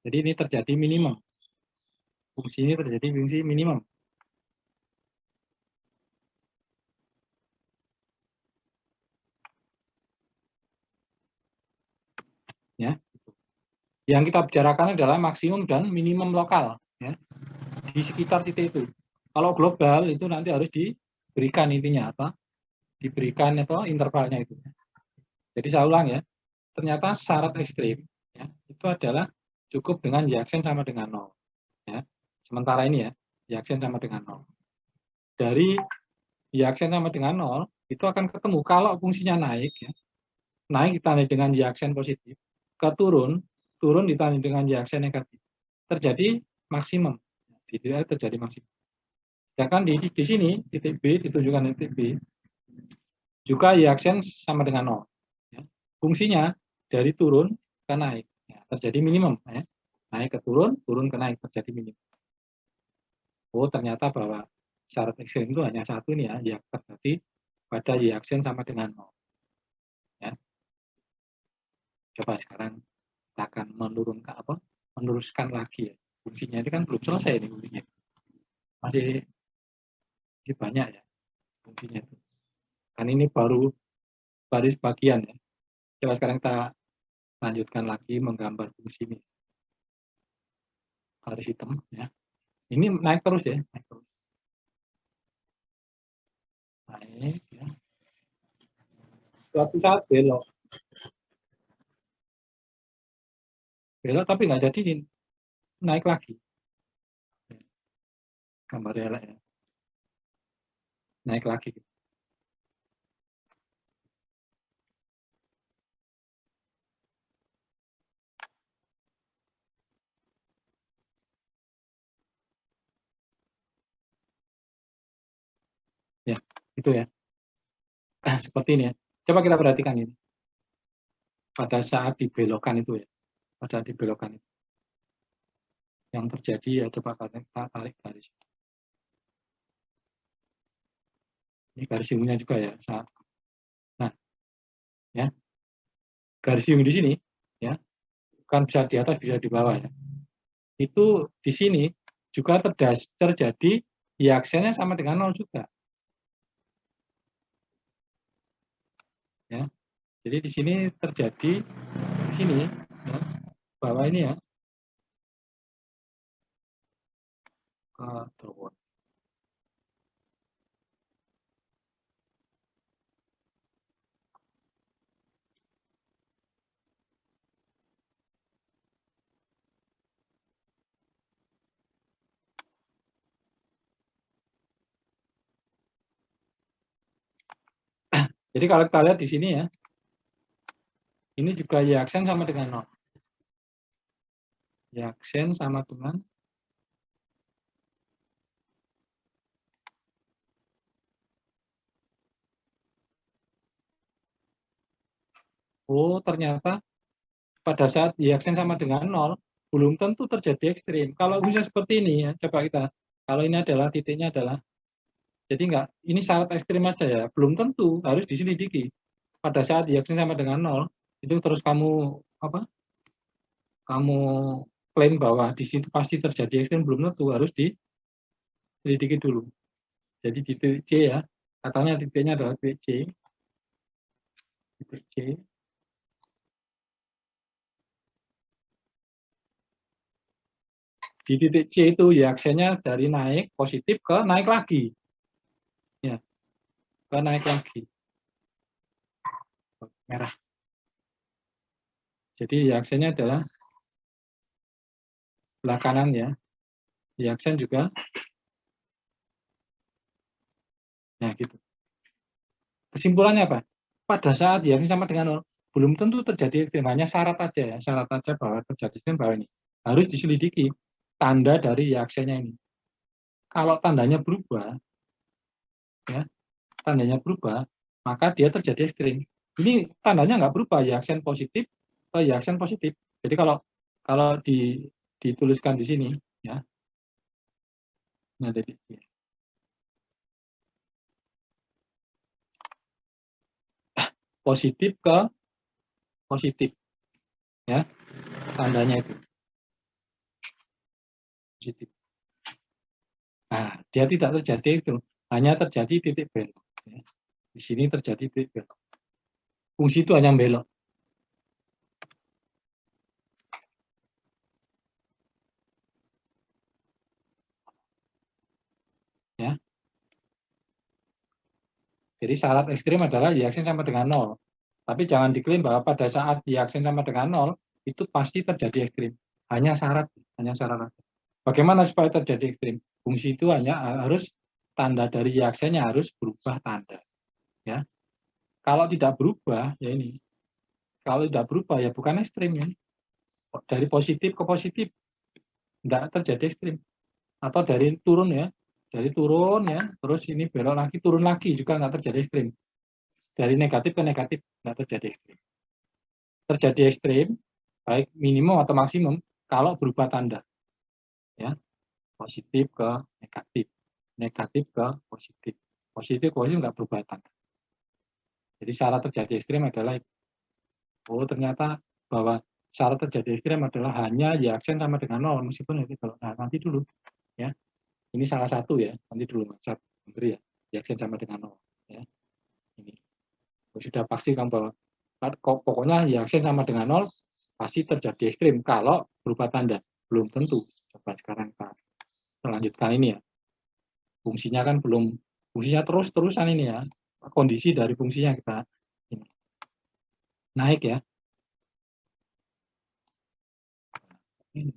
Jadi ini terjadi minimum. Fungsi ini terjadi fungsi minimum. Ya. Yang kita bicarakan adalah maksimum dan minimum lokal, ya, di sekitar titik itu. Kalau global itu nanti harus diberikan intinya apa? Diberikan atau intervalnya itu. Jadi saya ulang ya, ternyata syarat ekstrim ya, itu adalah cukup dengan y-aksen sama dengan 0. Ya. Sementara ini ya, y-aksen sama dengan 0. Dari y-aksen sama dengan 0, itu akan ketemu kalau fungsinya naik, ya, naik ditandai dengan y-aksen positif, ke turun ditandai dengan y-aksen negatif. Terjadi maksimum. Terjadi maksimum. Sedangkan di sini, titik B, ditunjukkan titik B, juga y-aksen sama dengan 0. Ya. Fungsinya dari turun ke naik. Ya, terjadi minimum. Ya. Naik ke turun ke naik, terjadi minimum. Oh, ternyata bahwa syarat ekstrim itu hanya satu nih ya, yang terjadi pada y-aksen sama dengan 0. Ya. Coba sekarang kita akan menurunkan apa? Meneruskan lagi ya. Fungsinya ini kan belum selesai nih fungsinya. Masih banyak ya fungsinya itu. Kan ini baru bagian ya. Coba sekarang kita lanjutkan lagi menggambar fungsi ini. Garis hitam ya. Ini naik terus ya, naik terus. Naik ya. Suatu saat belok. Belok tapi nggak jadi naik lagi. Gambar elek ya. Naik lagi. Ya, itu ya. Seperti ini ya. Coba kita perhatikan ini. Pada saat dibelokkan itu ya. Pada dibelokkan itu. Yang terjadi ya, coba kita tarik garis. Ini garis ungunya juga ya. Nah, ya. Garis ungu di sini ya. Kan bisa di atas, bisa di bawah ya. Itu di sini juga terjadi y-aksennya sama dengan 0 juga. Ya. Jadi di sini terjadi di sini ya, bawah ini ya. Turun. Jadi kalau kita lihat di sini ya, ini juga y-aksen sama dengan 0. Y-aksen sama dengan ternyata pada saat y-aksen sama dengan 0, belum tentu terjadi ekstrim. Kalau bisa seperti ini ya, coba kita, kalau ini adalah titiknya adalah, jadi enggak, ini syarat ekstrim aja ya, belum tentu, harus diselidiki. Pada saat y-aksen sama dengan 0, itu terus kamu klaim bahwa di situ pasti terjadi ekstrim, belum tentu, harus diselidiki dulu. Jadi di titik C ya, katanya titiknya adalah titik C. Titik C. Di titik C itu y-aksennya dari naik positif ke naik lagi. Ya, ke naik lagi. Merah. Jadi y-aksennya adalah sebelah kanan ya. Y-aksen juga. Nah, gitu. Kesimpulannya apa? Pada saat y-aksen sama dengan 0, belum tentu terjadi ekstrim, hanya syarat aja ya, syarat aja bahwa terjadi ekstrim bahwa ini harus diselidiki tanda dari y-aksennya ini. Kalau tandanya berubah, ya, tandanya berubah, maka dia terjadi ekstrim. Ini tandanya nggak berubah, y-aksen positif ke y-aksen positif. Jadi kalau dituliskan di sini, ya, nah jadi positif ke positif, ya, tandanya itu. positif. Nah, dia tidak terjadi itu, hanya terjadi titik belok. Ya. Di sini terjadi titik belok. Fungsi itu hanya belok. Ya. Jadi syarat ekstrim adalah y-aksen sama dengan 0. Tapi jangan diklaim bahwa pada saat y-aksen sama dengan 0, itu pasti terjadi ekstrim. Hanya syarat. Bagaimana supaya terjadi ekstrim? Fungsi itu hanya harus tanda dari y-aksennya harus berubah tanda. Ya. Kalau tidak berubah, ya ini. Kalau tidak berubah, ya bukan ekstrim. Ya. Dari positif ke positif, tidak terjadi ekstrim. Atau dari turun ya, dari turun ya, terus ini belok lagi, turun lagi juga nggak terjadi ekstrim. Dari negatif ke negatif nggak terjadi ekstrim. Terjadi ekstrim, baik minimum atau maksimum, kalau berubah tanda. Ya, positif ke negatif, negatif ke positif, positif ke positif nggak berubah tanda. Jadi syarat terjadi ekstrim adalah, oh ternyata bahwa syarat terjadi ekstrim adalah hanya y-aksen sama dengan 0, meskipun itu. Nah, nanti dulu ya. Ini salah satu ya, nanti dulu Mas Menteri ya, y-aksen sama dengan 0 ya. Ini sudah pasti kan bahwa pokoknya y-aksen sama dengan 0 pasti terjadi ekstrim kalau berubah tanda. Belum tentu. Coba sekarang kita lanjutkan ini ya. Fungsinya kan belum, fungsinya terus-terusan ini ya. Kondisi dari fungsinya kita ini. Naik ya. Ini.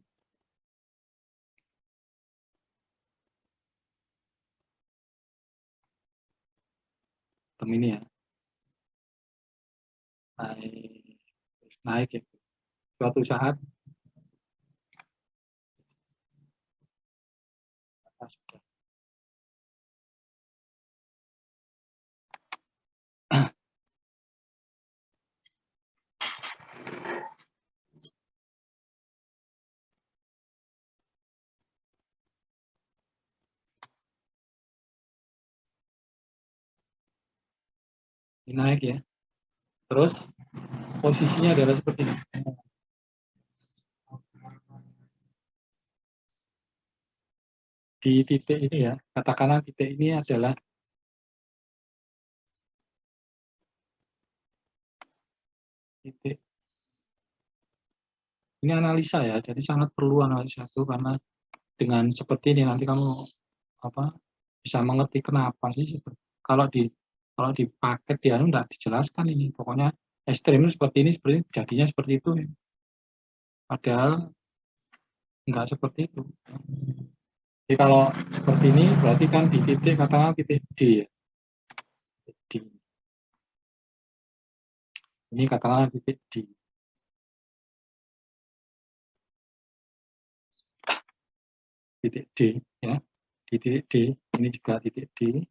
Ini ya. Naik ya. Suatu saat sudah. Ini naik ya. Terus posisinya adalah seperti ini. Di titik ini ya, katakanlah titik ini adalah titik. Ini analisa ya, jadi sangat perlu analisa itu karena dengan seperti ini nanti kamu bisa mengerti kenapa sih kalau di paket dia enggak dijelaskan ini. Pokoknya ekstrim seperti ini jadinya seperti itu. Padahal enggak seperti itu. Jadi kalau seperti ini berarti kan di titik katakanlah titik D ya. D. Ini katakanlah titik D. Titik D ya. Di titik D, ini juga titik D.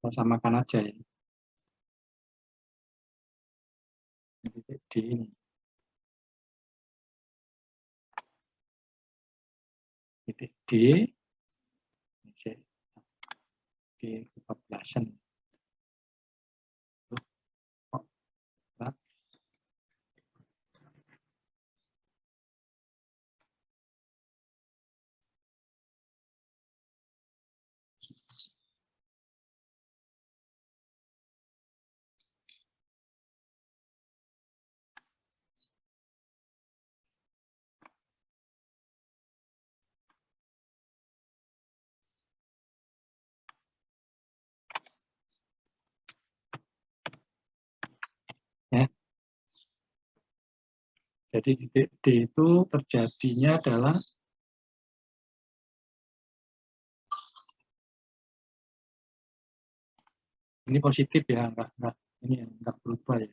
Kita samakan aja ya. Titik D ini. Titik D. D 14-an. Ya. Jadi titik D itu terjadinya adalah ini positif ya, enggak ini enggak berubah ya.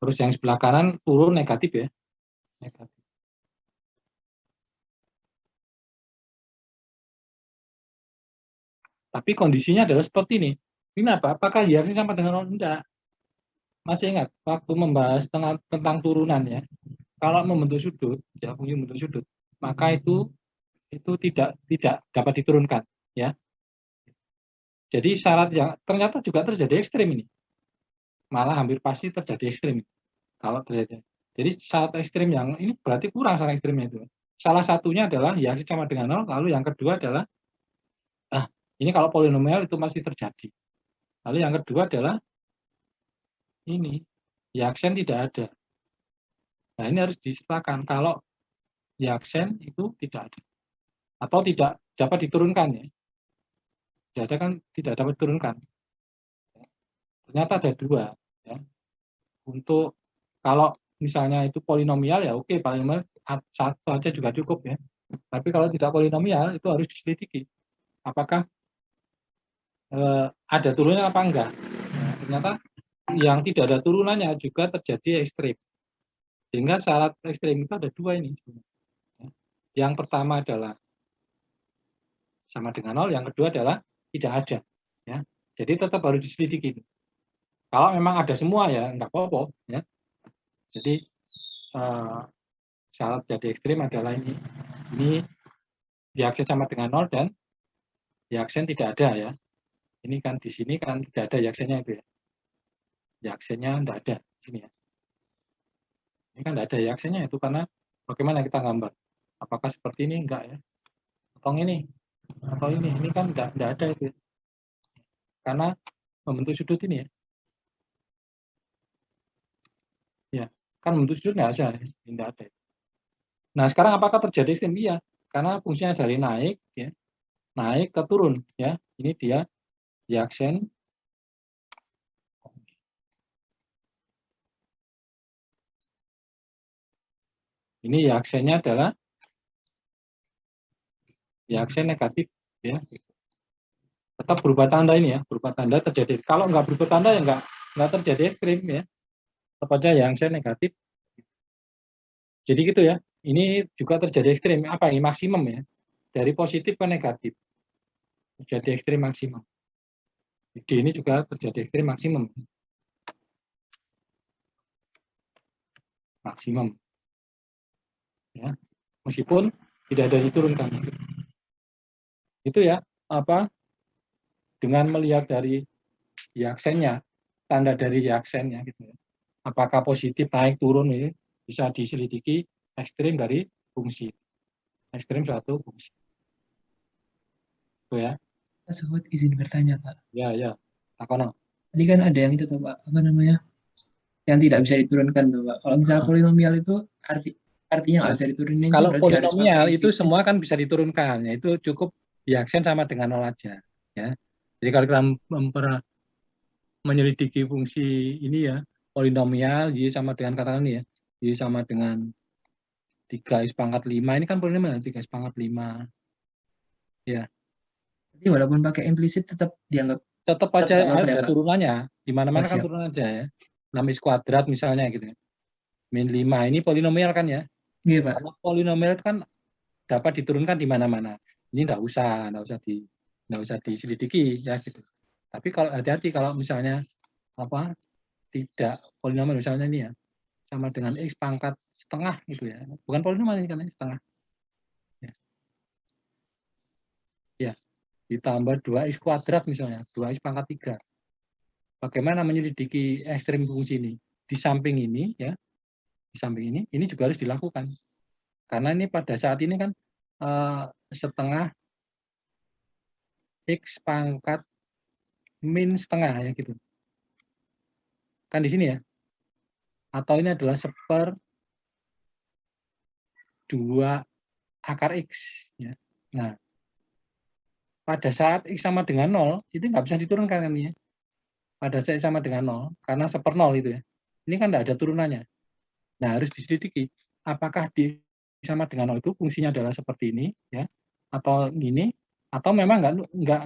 Terus yang sebelah kanan turun negatif ya. Negatif. Tapi kondisinya adalah seperti ini. Ini apa? Apakah y-aksen sama dengan 0? Enggak. Masih ingat waktu membahas tentang turunan ya. Kalau membentuk sudut, ya fungsi membentuk sudut, maka itu tidak dapat diturunkan ya. Jadi syarat yang ternyata juga terjadi ekstrim ini. malah hampir pasti terjadi ekstrim kalau terjadi. Jadi syarat ekstrim yang ini berarti kurang syarat ekstrimnya itu. Salah satunya adalah y aksen sama dengan 0, lalu yang kedua adalah ini kalau polinomial itu masih terjadi. Lalu yang kedua adalah ini y aksen tidak ada. Nah, ini harus disertakan kalau y aksen itu tidak ada atau tidak dapat diturunkan ya. Tidak ada kan tidak dapat diturunkan. Ternyata ada dua ya. Untuk kalau misalnya itu polinomial ya oke, polinomial satu aja juga cukup ya. Tapi kalau tidak polinomial itu harus diselidiki. Apakah ada turunnya apa enggak? Nah, ternyata yang tidak ada turunannya juga terjadi ekstrim. Sehingga syarat ekstrim itu ada dua ini. Yang pertama adalah sama dengan 0, yang kedua adalah tidak ada. Ya. Jadi tetap harus diselidiki. Kalau memang ada semua ya enggak apa-apa. Ya. Jadi syarat jadi ekstrim adalah ini. Ini y aksen sama dengan 0 dan y aksen tidak ada ya. Ini kan di sini kan tidak ada y aksennya itu ya. Y aksennya tidak ada di sini ya. Ini kan tidak ada y aksennya itu karena bagaimana kita gambar? Apakah seperti ini? Enggak ya. Atau ini? Atau ini kan tidak ada itu. Karena membentuk sudut ini ya. Ya, kan membentuk sudut nggak ada, tidak ada. Nah, sekarang apakah terjadi ekstrim? Iya, karena fungsinya dari naik ya, naik ke turun ya. Ini dia y aksen. Ini y aksennya adalah y aksen negatif ya. Tetap berupa tanda ini ya, berupa tanda terjadi. Kalau nggak berupa tanda ya nggak terjadi ekstrim ya. Tetap aja y aksen negatif. Jadi gitu ya. Ini juga terjadi ekstrim. Apa ini? Maksimum ya. Dari positif ke negatif. Terjadi ekstrim maksimum. D ini juga terjadi ekstrim maksimum. Maksimum. Ya. Meskipun tidak ada diturunkan. Itu ya, apa? Dengan melihat dari y aksennya, tanda dari y aksennya gitu ya. Apakah positif naik turun ini bisa diselidiki ekstrim dari fungsi. Ekstrim suatu fungsi. Itu ya. Pak Suhud izin bertanya, Pak. Ya, ya. Takono. Tadi kan ada yang itu tuh, Pak, apa namanya? Yang tidak bisa diturunkan tuh, Pak. Kalau misalnya polinomial itu artinya nggak Ya. bisa diturunin itu Kalau berarti harus pakai polinomial itu implicit. semua kan bisa diturunkan, yaitu cukup y aksen sama dengan 0 aja. Ya. Jadi kalau kita menyelidiki fungsi ini ya, polinomial y sama dengan katakan ini ya, y sama dengan 3x⁵5, ini kan polinomial 3x⁵5. Ya. Jadi walaupun pakai implicit tetap dianggap Tetap tetap aja nggak apa-apa ya, ada Pak. turunannya. Di Oh, mana-mana kan siap. turun aja ya. 6x² misalnya gitu ya. Min 5 ini polinomial kan ya. Iya, Pak. Kalau polinomial itu kan dapat diturunkan di mana-mana. Ini enggak usah diselidiki ya gitu. Tapi kalau hati-hati kalau misalnya apa tidak polinomial misalnya ini ya sama dengan x pangkat setengah gitu ya. Bukan polinomial ini kan setengah. Ya. Ya, ditambah 2x² misalnya, 2x⁵3. Bagaimana menyelidiki ekstrim fungsi ini? Di samping ini ya, di samping ini juga harus dilakukan. Karena ini pada saat ini kan setengah x pangkat min setengah ya gitu. Kan di sini ya. Atau ini adalah 1/2 akar x ya. Nah, pada saat x sama dengan 0 itu nggak bisa diturunkan kan ya. Pada saat x sama dengan 0 karena 1/0 itu ya. Ini kan nggak ada turunannya. Nah, harus diselidiki apakah di sama dengan 0 itu fungsinya adalah seperti ini ya atau ini atau memang nggak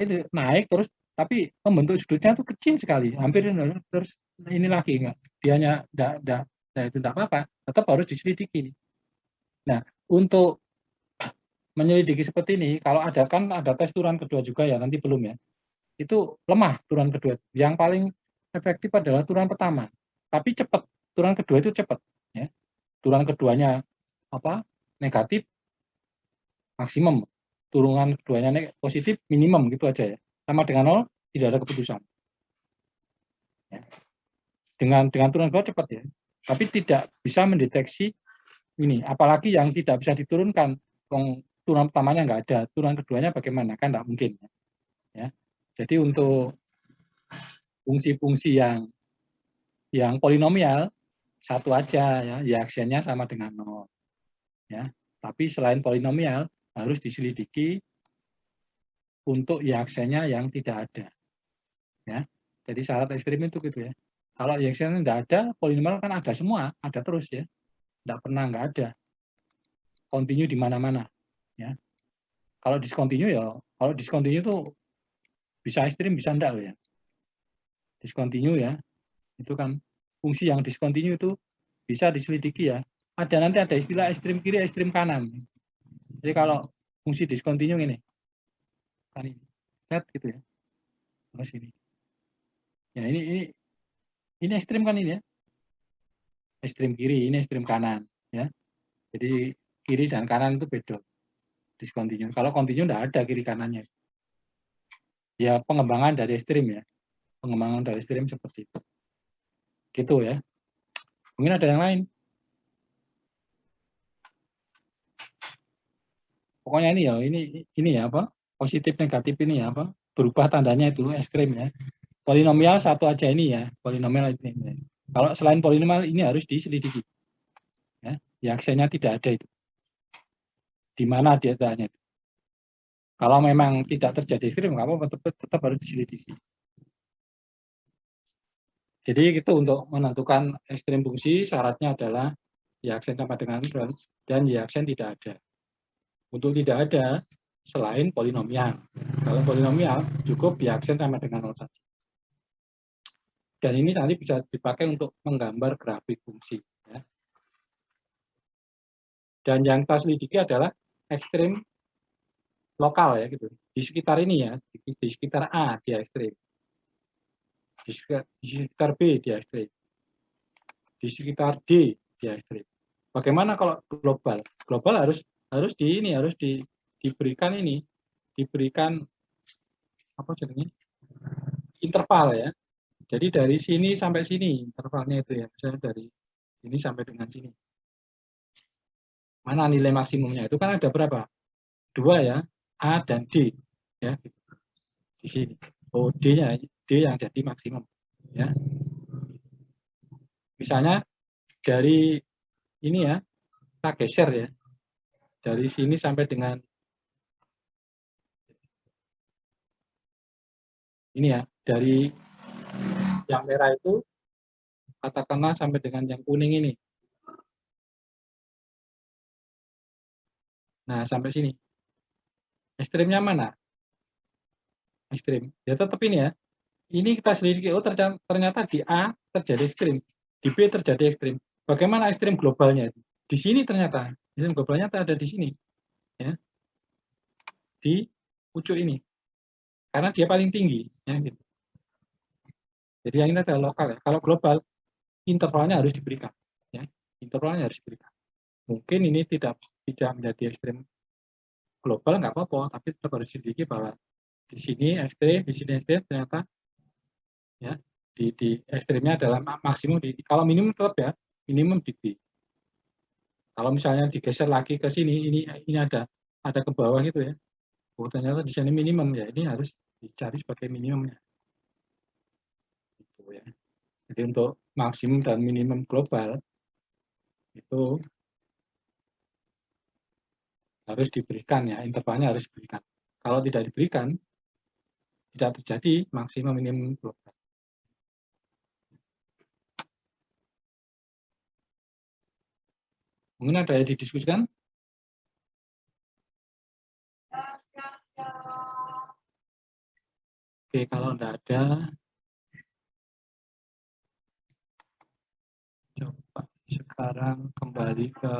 itu naik terus tapi membentuk sudutnya itu kecil sekali hampir terus ini lagi nggak dianya nggak itu nggak apa-apa tetap harus diselidiki. Nah untuk menyelidiki seperti ini kalau ada kan ada tes turunan kedua juga ya nanti belum ya itu lemah turunan kedua yang paling efektif adalah turunan pertama tapi cepat turunan kedua itu cepat ya turunan keduanya apa negatif maksimum turunan keduanya positif minimum gitu aja ya sama dengan 0 tidak ada keputusan ya. dengan turun ke bawah cepat ya. Tapi tidak bisa mendeteksi ini, apalagi yang tidak bisa diturunkan. Turunan pertamanya nggak ada, turunan keduanya bagaimana? Kan nggak mungkin. Ya. Jadi untuk fungsi-fungsi yang polinomial satu aja ya, y-aksennya sama dengan 0. Ya. Tapi selain polinomial harus diselidiki untuk y-aksennya yang tidak ada. Ya. Jadi syarat ekstrim itu gitu ya. Kalau y-aksennya tidak ada, polinomial kan ada semua, ada terus ya. Tidak pernah nggak ada. Continue di mana-mana. Ya. Kalau discontinue ya, kalau discontinue itu bisa ekstrim bisa enggak loh ya. Discontinue ya, itu kan fungsi yang discontinue itu bisa diselidiki ya. Nanti ada istilah ekstrim kiri, ekstrim kanan. Jadi kalau fungsi discontinue ini, kan ini, set gitu ya, terus ini. Ya ini ekstrim kan ini ya, ekstrim kiri, ini ekstrim kanan ya. Jadi kiri dan kanan itu beda. Discontinue. Kalau continue enggak ada kiri kanannya. Ya pengembangan dari ekstrim ya. Pengembangan dari ekstrim seperti itu. Gitu ya. Mungkin ada yang lain. Pokoknya ini ya, ini ya apa? Positif negatif ini ya apa? Berubah tandanya itu ekstrim ya. Polinomial satu aja ini ya, polinomial ini. Kalau selain polinomial ini harus diselidiki. Ya, y-aksennya tidak ada itu. Di mana dia tanya? Kalau memang tidak terjadi ekstrim, nggak apa-apa, tetap harus diselidiki. Jadi itu untuk menentukan ekstrim fungsi, syaratnya adalah y-aksen sama dengan 0 dan y-aksen tidak ada. Untuk tidak ada, selain polinomial. Kalau polinomial, cukup y-aksen sama dengan 0 saja. Dan ini nanti bisa dipakai untuk menggambar grafik fungsi. Ya. Dan yang kita selidiki adalah ekstrim lokal ya gitu. Di sekitar ini ya, di sekitar A dia ekstrim. Di sekitar B dia ekstrim. Di sekitar D dia ekstrim. Bagaimana kalau global? Global harus diberikan apa jadinya? Interval ya. Jadi dari sini sampai sini intervalnya itu ya, misalnya dari sini sampai dengan sini. Mana nilai maksimumnya? Itu kan ada berapa? 2 ya, A dan D ya. Di sini. Oh, D-nya D yang jadi maksimum ya. Misalnya dari ini ya, kita geser ya. Dari sini sampai dengan ini ya, dari yang merah itu katakanlah sampai dengan yang kuning ini. Nah, sampai sini. Ekstrimnya mana? Ekstrim. Ya tetap ini ya. Ini kita selidiki, oh ternyata di A terjadi ekstrim, di B terjadi ekstrim. Bagaimana ekstrim globalnya? Di sini ternyata, ekstrim globalnya ada di sini. Ya. Di pucuk ini. Karena dia paling tinggi. Ya, gitu. Jadi yang ini adalah lokal ya. Kalau global, intervalnya harus diberikan. Ya. Intervalnya harus diberikan. Mungkin ini tidak menjadi ekstrim global, nggak apa-apa, tapi tetap harus diselidiki bahwa di sini ekstrim, ternyata ya di ekstrimnya adalah maksimum kalau minimum tetap ya minimum di B. Kalau misalnya digeser lagi ke sini, ini ada ke bawah gitu ya. Oh ternyata di sini minimum ya, ini harus dicari sebagai minimumnya. Gitu ya. Jadi untuk maksimum dan minimum global itu harus diberikan ya, intervalnya harus diberikan. Kalau tidak diberikan, tidak terjadi maksimum minimum global. Mungkin ada yang didiskusikan? Oke, kalau tidak ada, coba sekarang kembali ke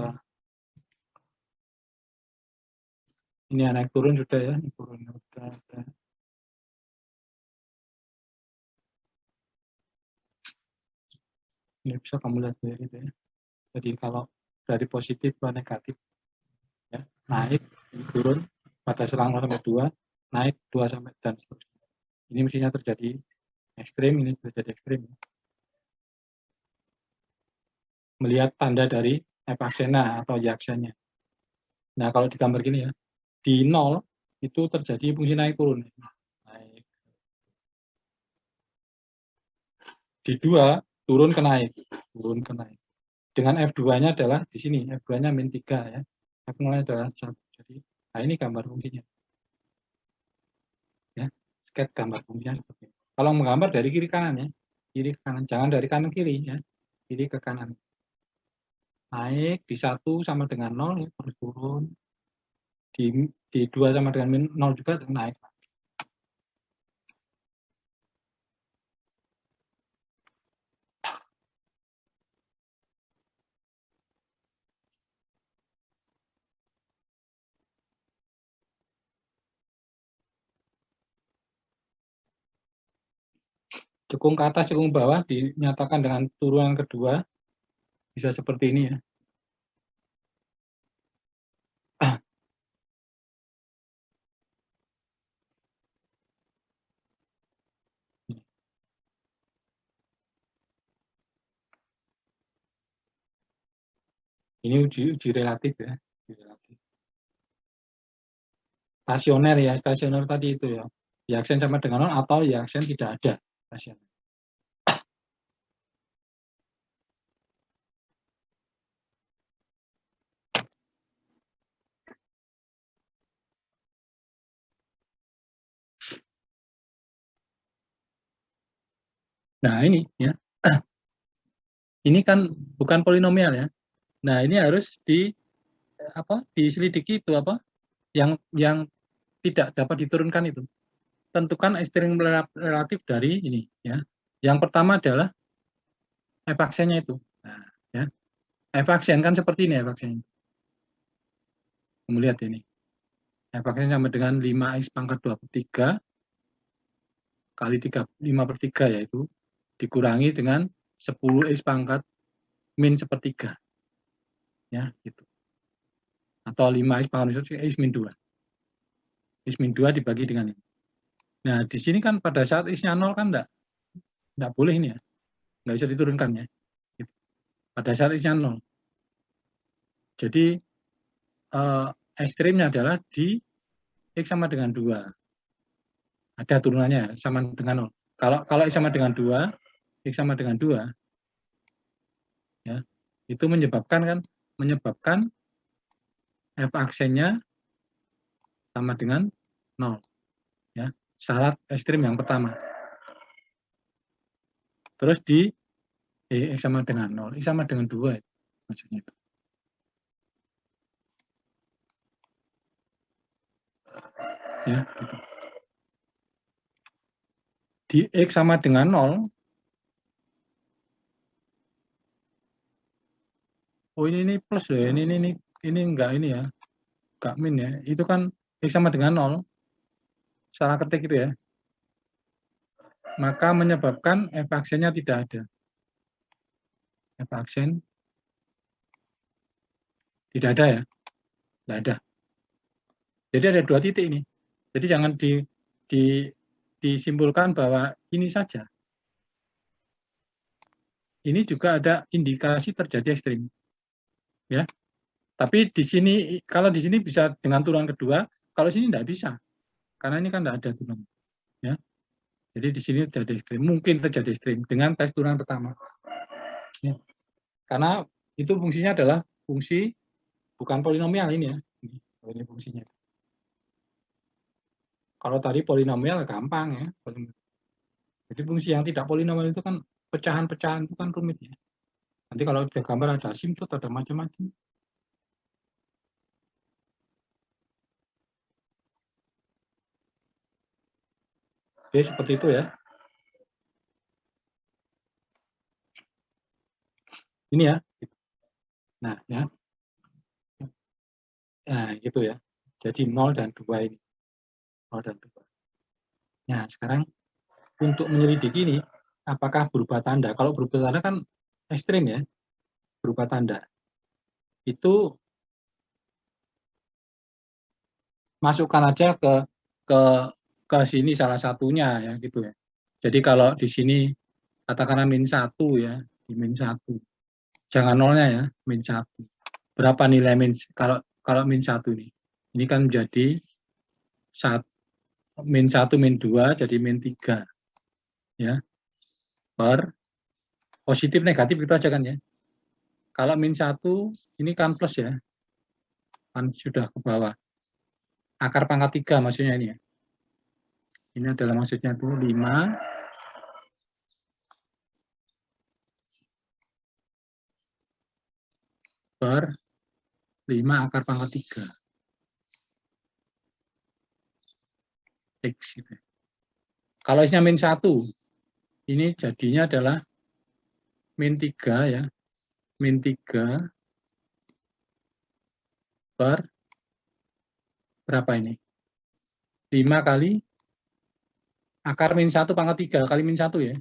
ini naik turun sudah ya, turun sudah ada. Ini bisa kamu lihat ya, gitu ya. Jadi kalau dari positif ke negatif, ya, naik, turun pada selang 0 sampai 2, naik 2 sampai dan seterusnya. Ini mestinya terjadi ekstrim, ini terjadi ekstrim. melihat tanda dari F aksena atau Y aksennya. Nah, kalau di gambar gini ya, di 0 itu terjadi fungsi naik turun. Naik. Di 2 turun ke naik, turun ke naik. Dengan F2-nya adalah di sini, F2-nya min 3 ya. F0-nya adalah 1. Jadi, nah ini gambar fungsinya. Ya, sketch gambar fungsinya seperti ini. Kalau menggambar dari kiri kanan ya, kiri ke kanan, jangan dari kanan kiri ya, kiri ke kanan. Naik di 1 sama dengan 0 ya, terus turun. Di 2 sama dengan min 0 juga naik. Cekung ke atas, cekung ke bawah dinyatakan dengan turunan kedua, bisa seperti ini ya. Ini uji relatif ya. Uji relatif. Stasioner ya, stasioner tadi itu ya. Y aksen sama dengan 0 atau Y aksen tidak ada. Stasioner. Nah ini ya, ini kan bukan polinomial ya. Nah ini harus diselidiki itu yang tidak dapat diturunkan itu. Tentukan ekstrim relatif dari ini ya. Yang pertama adalah F aksennya itu. Nah, ya. F aksen kan seperti ini F aksen. Kamu lihat ini. F aksen sama dengan 5x pangkat 23 kali 5/3 yaitu dikurangi dengan 10x pangkat min sepertiga. Ya, gitu. Atau 5x pangkat x min 2. X min 2 dibagi dengan ini. Nah, di sini kan pada saat x-nya 0 kan enggak boleh ini ya. Enggak bisa diturunkan ya. Gitu. Pada saat x-nya 0. Jadi ekstrimnya adalah di x sama dengan 2. Ada turunannya sama dengan 0. Kalau x sama dengan 2, x sama dengan 2 ya. Itu menyebabkan F aksennya sama dengan 0 ya. Syarat ekstrim yang pertama. Terus di x sama dengan 0, x sama dengan 2 maksudnya itu. Ya, gitu. Di x sama dengan 0. Oh ini plus loh, ini enggak ini ya. Enggak min ya. Itu kan x sama dengan 0. Salah ketik itu ya. Maka menyebabkan F aksennya tidak ada. F aksen tidak ada ya. Tidak ada. Jadi ada 2 titik ini. Jadi jangan disimpulkan bahwa ini saja. Ini juga ada indikasi terjadi ekstrim. Ya. Tapi di sini, kalau di sini bisa dengan turunan kedua, kalau sini tidak bisa. Karena ini kan tidak ada turunan. Ya. Jadi di sini terjadi ekstrim. Mungkin terjadi ekstrim dengan tes turunan pertama. Ya. Karena itu fungsinya adalah fungsi bukan polinomial ini ya. Ini fungsinya. Kalau tadi polinomial gampang ya. Jadi fungsi yang tidak polinomial itu kan pecahan-pecahan itu kan rumit ya. Nanti kalau di gambar ada asymptot, ada macam-macam. Oke, seperti itu ya. Ini ya. Nah, ya. Nah, gitu ya. Jadi 0 dan 2 ini. 0 dan 2. Nah, sekarang untuk menyelidiki ini, apakah berubah tanda? Kalau berubah tanda kan ekstrim ya. Berubah tanda. Itu masukkan aja ke sini salah satunya ya gitu ya. Jadi kalau di sini katakanlah min 1 ya, di min 1. jangan nolnya ya, min 1. Berapa nilai kalau min 1 nih? Ini kan menjadi min 1, min 2, jadi min 3. Ya, per positif negatif itu aja kan ya. Kalau min 1, ini kan plus ya. Kan sudah ke bawah. Akar pangkat 3 maksudnya ini ya. Ini adalah maksudnya itu 5 per 5 akar pangkat 3. X gitu. Kalau isinya min 1, ini jadinya adalah min 3 ya. Min 3 per berapa ini? 5 kali akar min 1 pangkat 3 kali min 1 ya.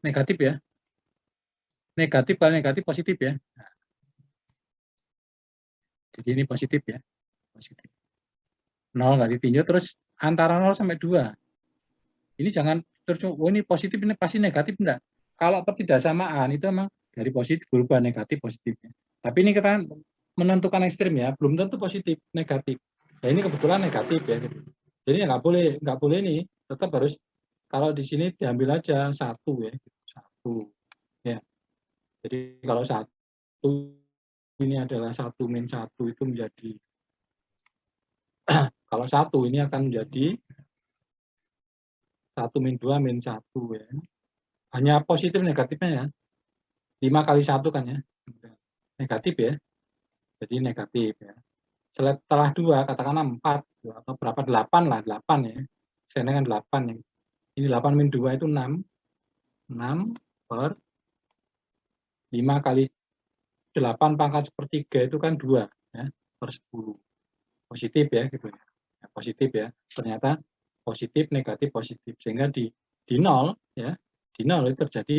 Negatif ya. Negatif kali negatif positif ya. Jadi ini positif ya. Positif. 0 nggak ditinjau, terus antara 0 sampai 2. Ini jangan terus, oh ini positif, ini pasti negatif, enggak. Kalau ketidaksamaan itu memang dari positif berubah negatif positifnya. Tapi ini kita menentukan ekstrim ya, belum tentu positif, negatif. Ya ini kebetulan negatif ya. Gitu. Jadi nggak boleh ini, tetap harus, kalau di sini diambil aja 1 ya. 1. Ya. Jadi kalau 1 ini adalah 1 min 1 itu menjadi, kalau 1 ini akan menjadi 1 min 2 min 1 ya. Hanya positif negatifnya ya. 5 kali 1 kan ya. Negatif ya. Jadi negatif ya. Setelah 2 katakanlah 4 atau berapa, 8 lah, 8 ya. Saya dengan 8 ya. Ini 8 min 2 itu 6. 6 per 5 kali 8 pangkat sepertiga itu kan 2 ya, per 10. Positif ya gitu ya. Ya, positif ya. Ternyata positif, negatif, positif. Sehingga di 0 ya. Di 0 itu terjadi,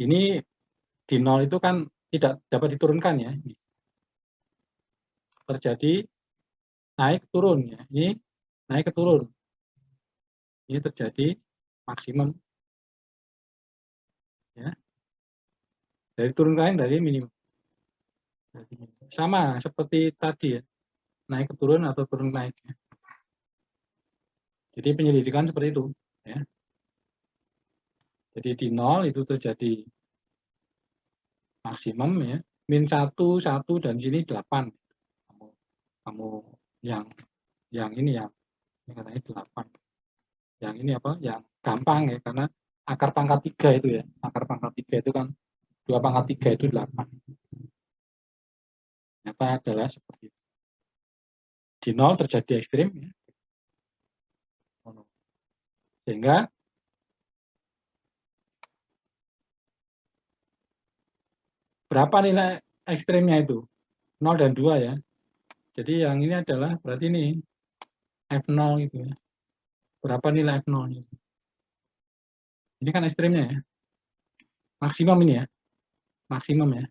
ini di 0 itu kan tidak dapat diturunkan ya. Terjadi naik turun ya. Ini naik ke turun. Ini terjadi maksimum ya. Dari turun ke lain dari minimum. Sama seperti tadi ya. Naik ke turun atau turun naik ya. Jadi penyelidikan seperti itu ya. Jadi di 0 itu terjadi maksimum ya. Min 1, 1 dan sini 8. Kamu yang ini yang katanya 8. Yang ini apa? Yang gampang ya, karena akar pangkat 3 itu ya. Akar pangkat 3 itu kan 2 pangkat 3 itu 8. Ternyata adalah seperti itu. Di 0 terjadi ekstrim ya. Sehingga berapa nilai ekstrimnya itu? 0 dan 2 ya. Jadi yang ini adalah berarti ini F0 itu ya. Berapa nilai F0 itu? Ini kan ekstrimnya ya. Maksimum ini ya. Maksimum ya.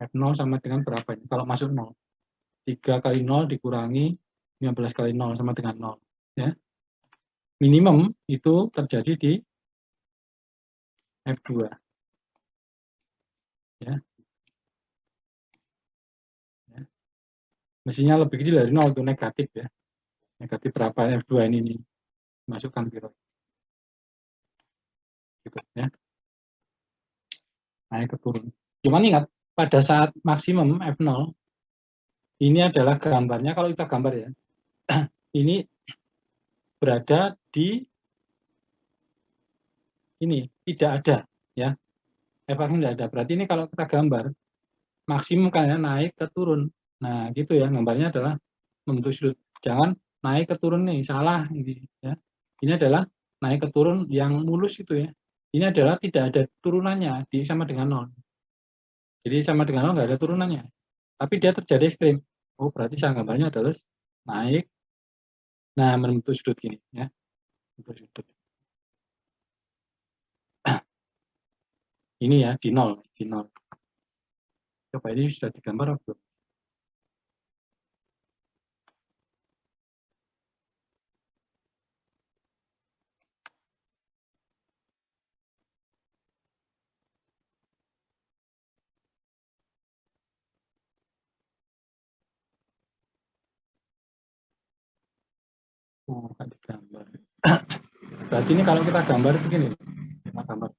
F0 sama dengan berapa ini? Kalau masuk 0. 3 kali 0 dikurangi 15 kali 0 sama dengan 0. Ya. Minimum itu terjadi di F2. Ya. Ya. Mestinya lebih kecil dari 0 itu negatif ya. Negatif berapa F2 ini masukkan gitu. Gitu ya. Naik ke turun. Cuman ingat, pada saat maksimum F0 ini adalah gambarnya, kalau kita gambar ya. Ini berada di ini, tidak ada ya. Efeknya tidak ada. Berarti ini kalau kita gambar maksimum kan ya, naik ke turun. Nah, gitu ya, gambarnya adalah membentuk sudut. Jangan naik ke turun nih, salah ini ya. Ini adalah naik ke turun yang mulus itu ya. Ini adalah tidak ada turunannya, di sama dengan 0. Jadi sama dengan 0 nggak ada turunannya. Tapi dia terjadi ekstrim. Oh, berarti saya gambarnya adalah naik. Nah, membentuk sudut gini ya. Bentuk sudut. Ini ya, di 0, di 0. Coba ini sudah digambar atau belum? Oh, nggak digambar. Berarti ini kalau kita gambar begini, kita gambar.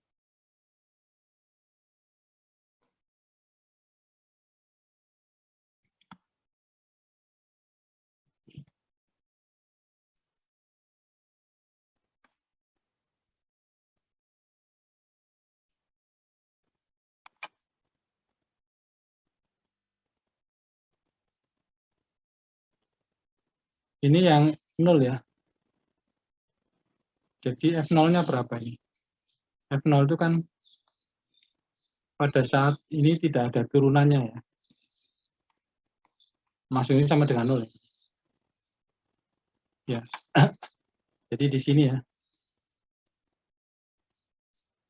Ini yang 0 ya. Jadi F0-nya berapa ini? F0 itu kan pada saat ini tidak ada turunannya ya. Maksudnya sama dengan 0. Ya. Jadi di sini ya.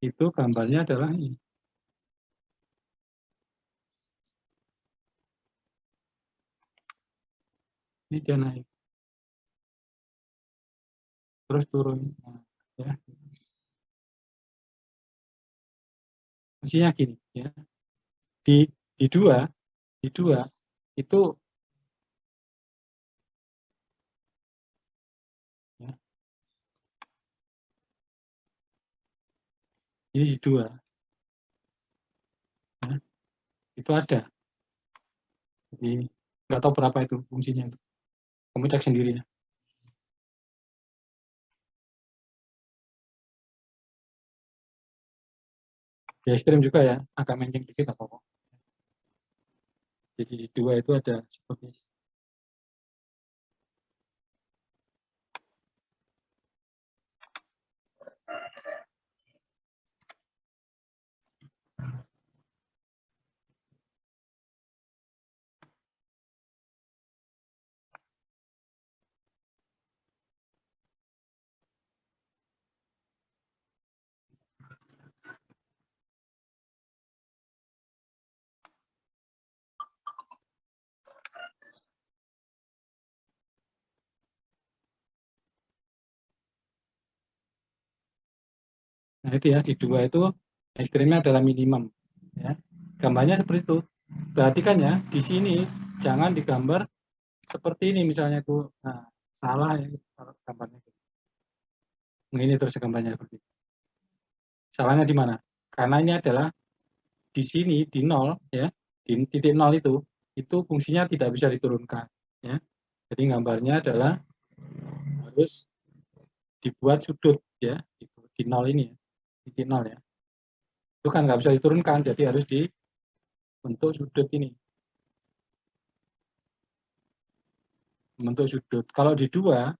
Itu gambarnya adalah ini. Ini dia naik. Terus turun. Nah, ya. Fungsinya gini ya. Di dua itu ya, ini di 2 ya, itu ada. Jadi nggak tahu berapa itu fungsinya itu. Kamu cek sendiri ya. Di ekstrim juga ya, agak menceng dikit apa-apa. Jadi di 2 itu ada seperti ini. Nah itu ya, di 2 itu ekstrimnya adalah minimum. Ya. Gambarnya seperti itu. Perhatikan ya, di sini jangan digambar seperti ini misalnya itu. Nah, salah ya gambarnya. Ini terus gambarnya seperti itu. Salahnya di mana? Karena ini adalah di sini di 0 ya, di titik 0 itu fungsinya tidak bisa diturunkan ya. Jadi gambarnya adalah harus dibuat sudut ya, di 0 ini ya, titik 0 ya. Itu kan nggak bisa diturunkan, jadi harus dibentuk sudut ini. Membentuk sudut. Kalau di 2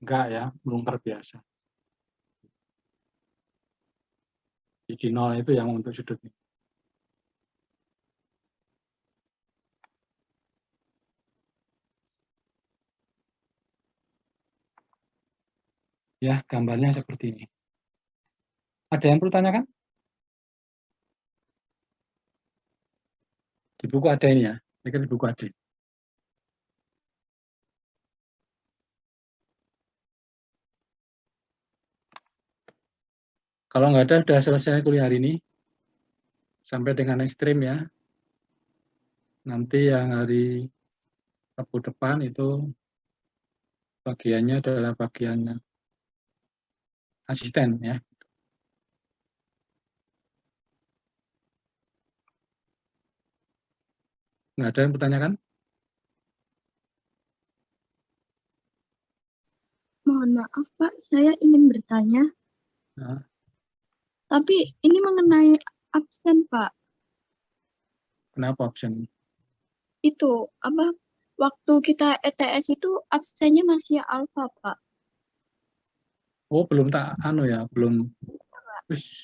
enggak ya, belum terbiasa. Di 0 itu yang membentuk sudut ini. Ya, gambarnya seperti ini. Ada yang perlu tanyakan? Di buku ada ini ya, saya kira di buku ada. Kalau nggak ada, sudah selesai kuliah hari ini. Sampai dengan ekstrim ya. Nanti yang hari Rabu depan itu bagiannya adalah bagian asisten ya. Nggak ada yang bertanyakan? Mohon maaf Pak, saya ingin bertanya. Nah. Tapi ini mengenai absen Pak. Kenapa absen? Itu apa? Waktu kita ETS itu absennya masih alfa Pak. Oh, belum tak ya, belum.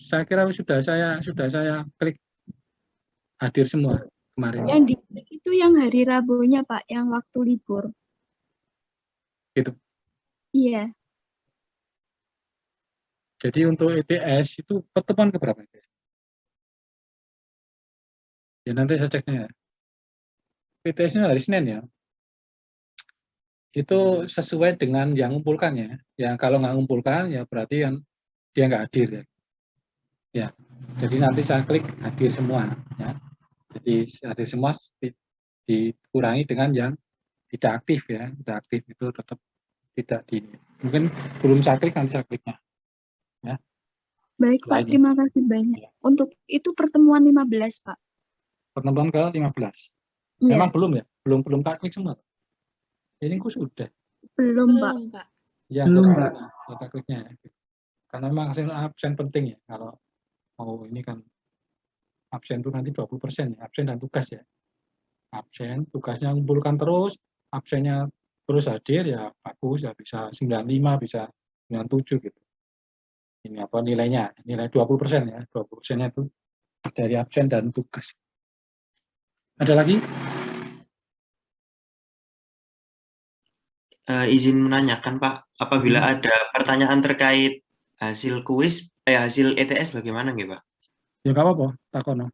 Saya kira sudah saya klik hadir semua kemarin. Yang di itu yang hari Rabunya Pak, yang waktu libur. Gitu. Iya. Jadi untuk ETS itu pertemuan keberapa? Ya nanti saya ceknya ya. ETS-nya hari Senin ya. Itu sesuai dengan yang ngumpulkannya. Ya kalau nggak ngumpulkan ya berarti yang dia nggak hadir ya. Ya. Jadi nanti saya klik hadir semua ya. Jadi hadir semua dikurangi dengan yang tidak aktif ya. Tidak aktif itu tetap tidak di mungkin belum saya klik, nanti saya kliknya. Baik, Pak. Lainnya. Terima kasih banyak. Ya. Untuk itu pertemuan 15, Pak. Pertemuan ke-15. Iya, Memang belum ya? Belum tak klik semua. Ini ku sudah. belum, Pak. Pak. Ya, Belum, kita kliknya ya. Karena memang absen penting ya. Kalau mau ini kan absen itu nanti 20% ya. Absen dan tugas ya. Absen, tugasnya kumpulkan terus, absennya terus hadir ya bagus ya, bisa 95, bisa 97 gitu. Ini apa nilainya? Nilai 20% ya. 20%-nya itu dari absen dan tugas. Ada lagi? Izin menanyakan Pak, apabila ada pertanyaan terkait hasil kuis, hasil ETS bagaimana nggih Pak? Ya nggak apa-apa, takono.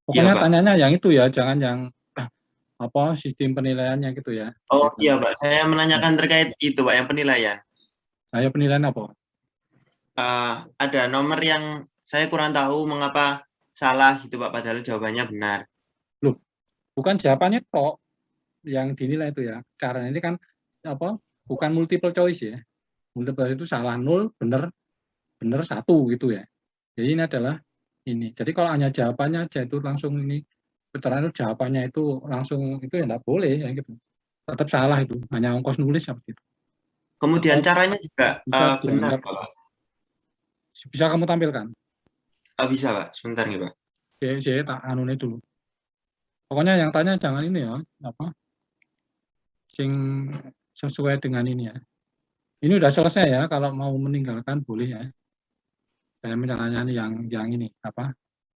Pokoknya Pak. tanyanya yang itu ya, jangan yang apa sistem penilaiannya gitu ya. Oh iya Pak, saya menanyakan terkait itu Pak, yang penilaian. Saya penilaian apa? Ada nomor yang saya kurang tahu mengapa salah gitu Pak, padahal jawabannya benar. Loh, bukan jawabannya kok yang dinilai itu ya. Caranya ini kan apa? Bukan multiple choice ya. Multiple choice itu salah 0, benar 1 gitu ya. Jadi ini adalah ini. Jadi kalau hanya jawabannya aja itu langsung ini keterangan jawabannya itu langsung itu ya enggak boleh ya gitu. Tetap salah itu, hanya ongkos nulis seperti itu. Kemudian caranya juga bisa benar dianggap, Pak. Bisa kamu tampilkan? Bisa Pak, sebentar nih Pak. Saya tak anune dulu. Pokoknya yang tanya jangan ini ya, apa? Sing sesuai dengan ini ya. Ini udah selesai ya, kalau mau meninggalkan boleh ya. Saya menanya yang ini apa?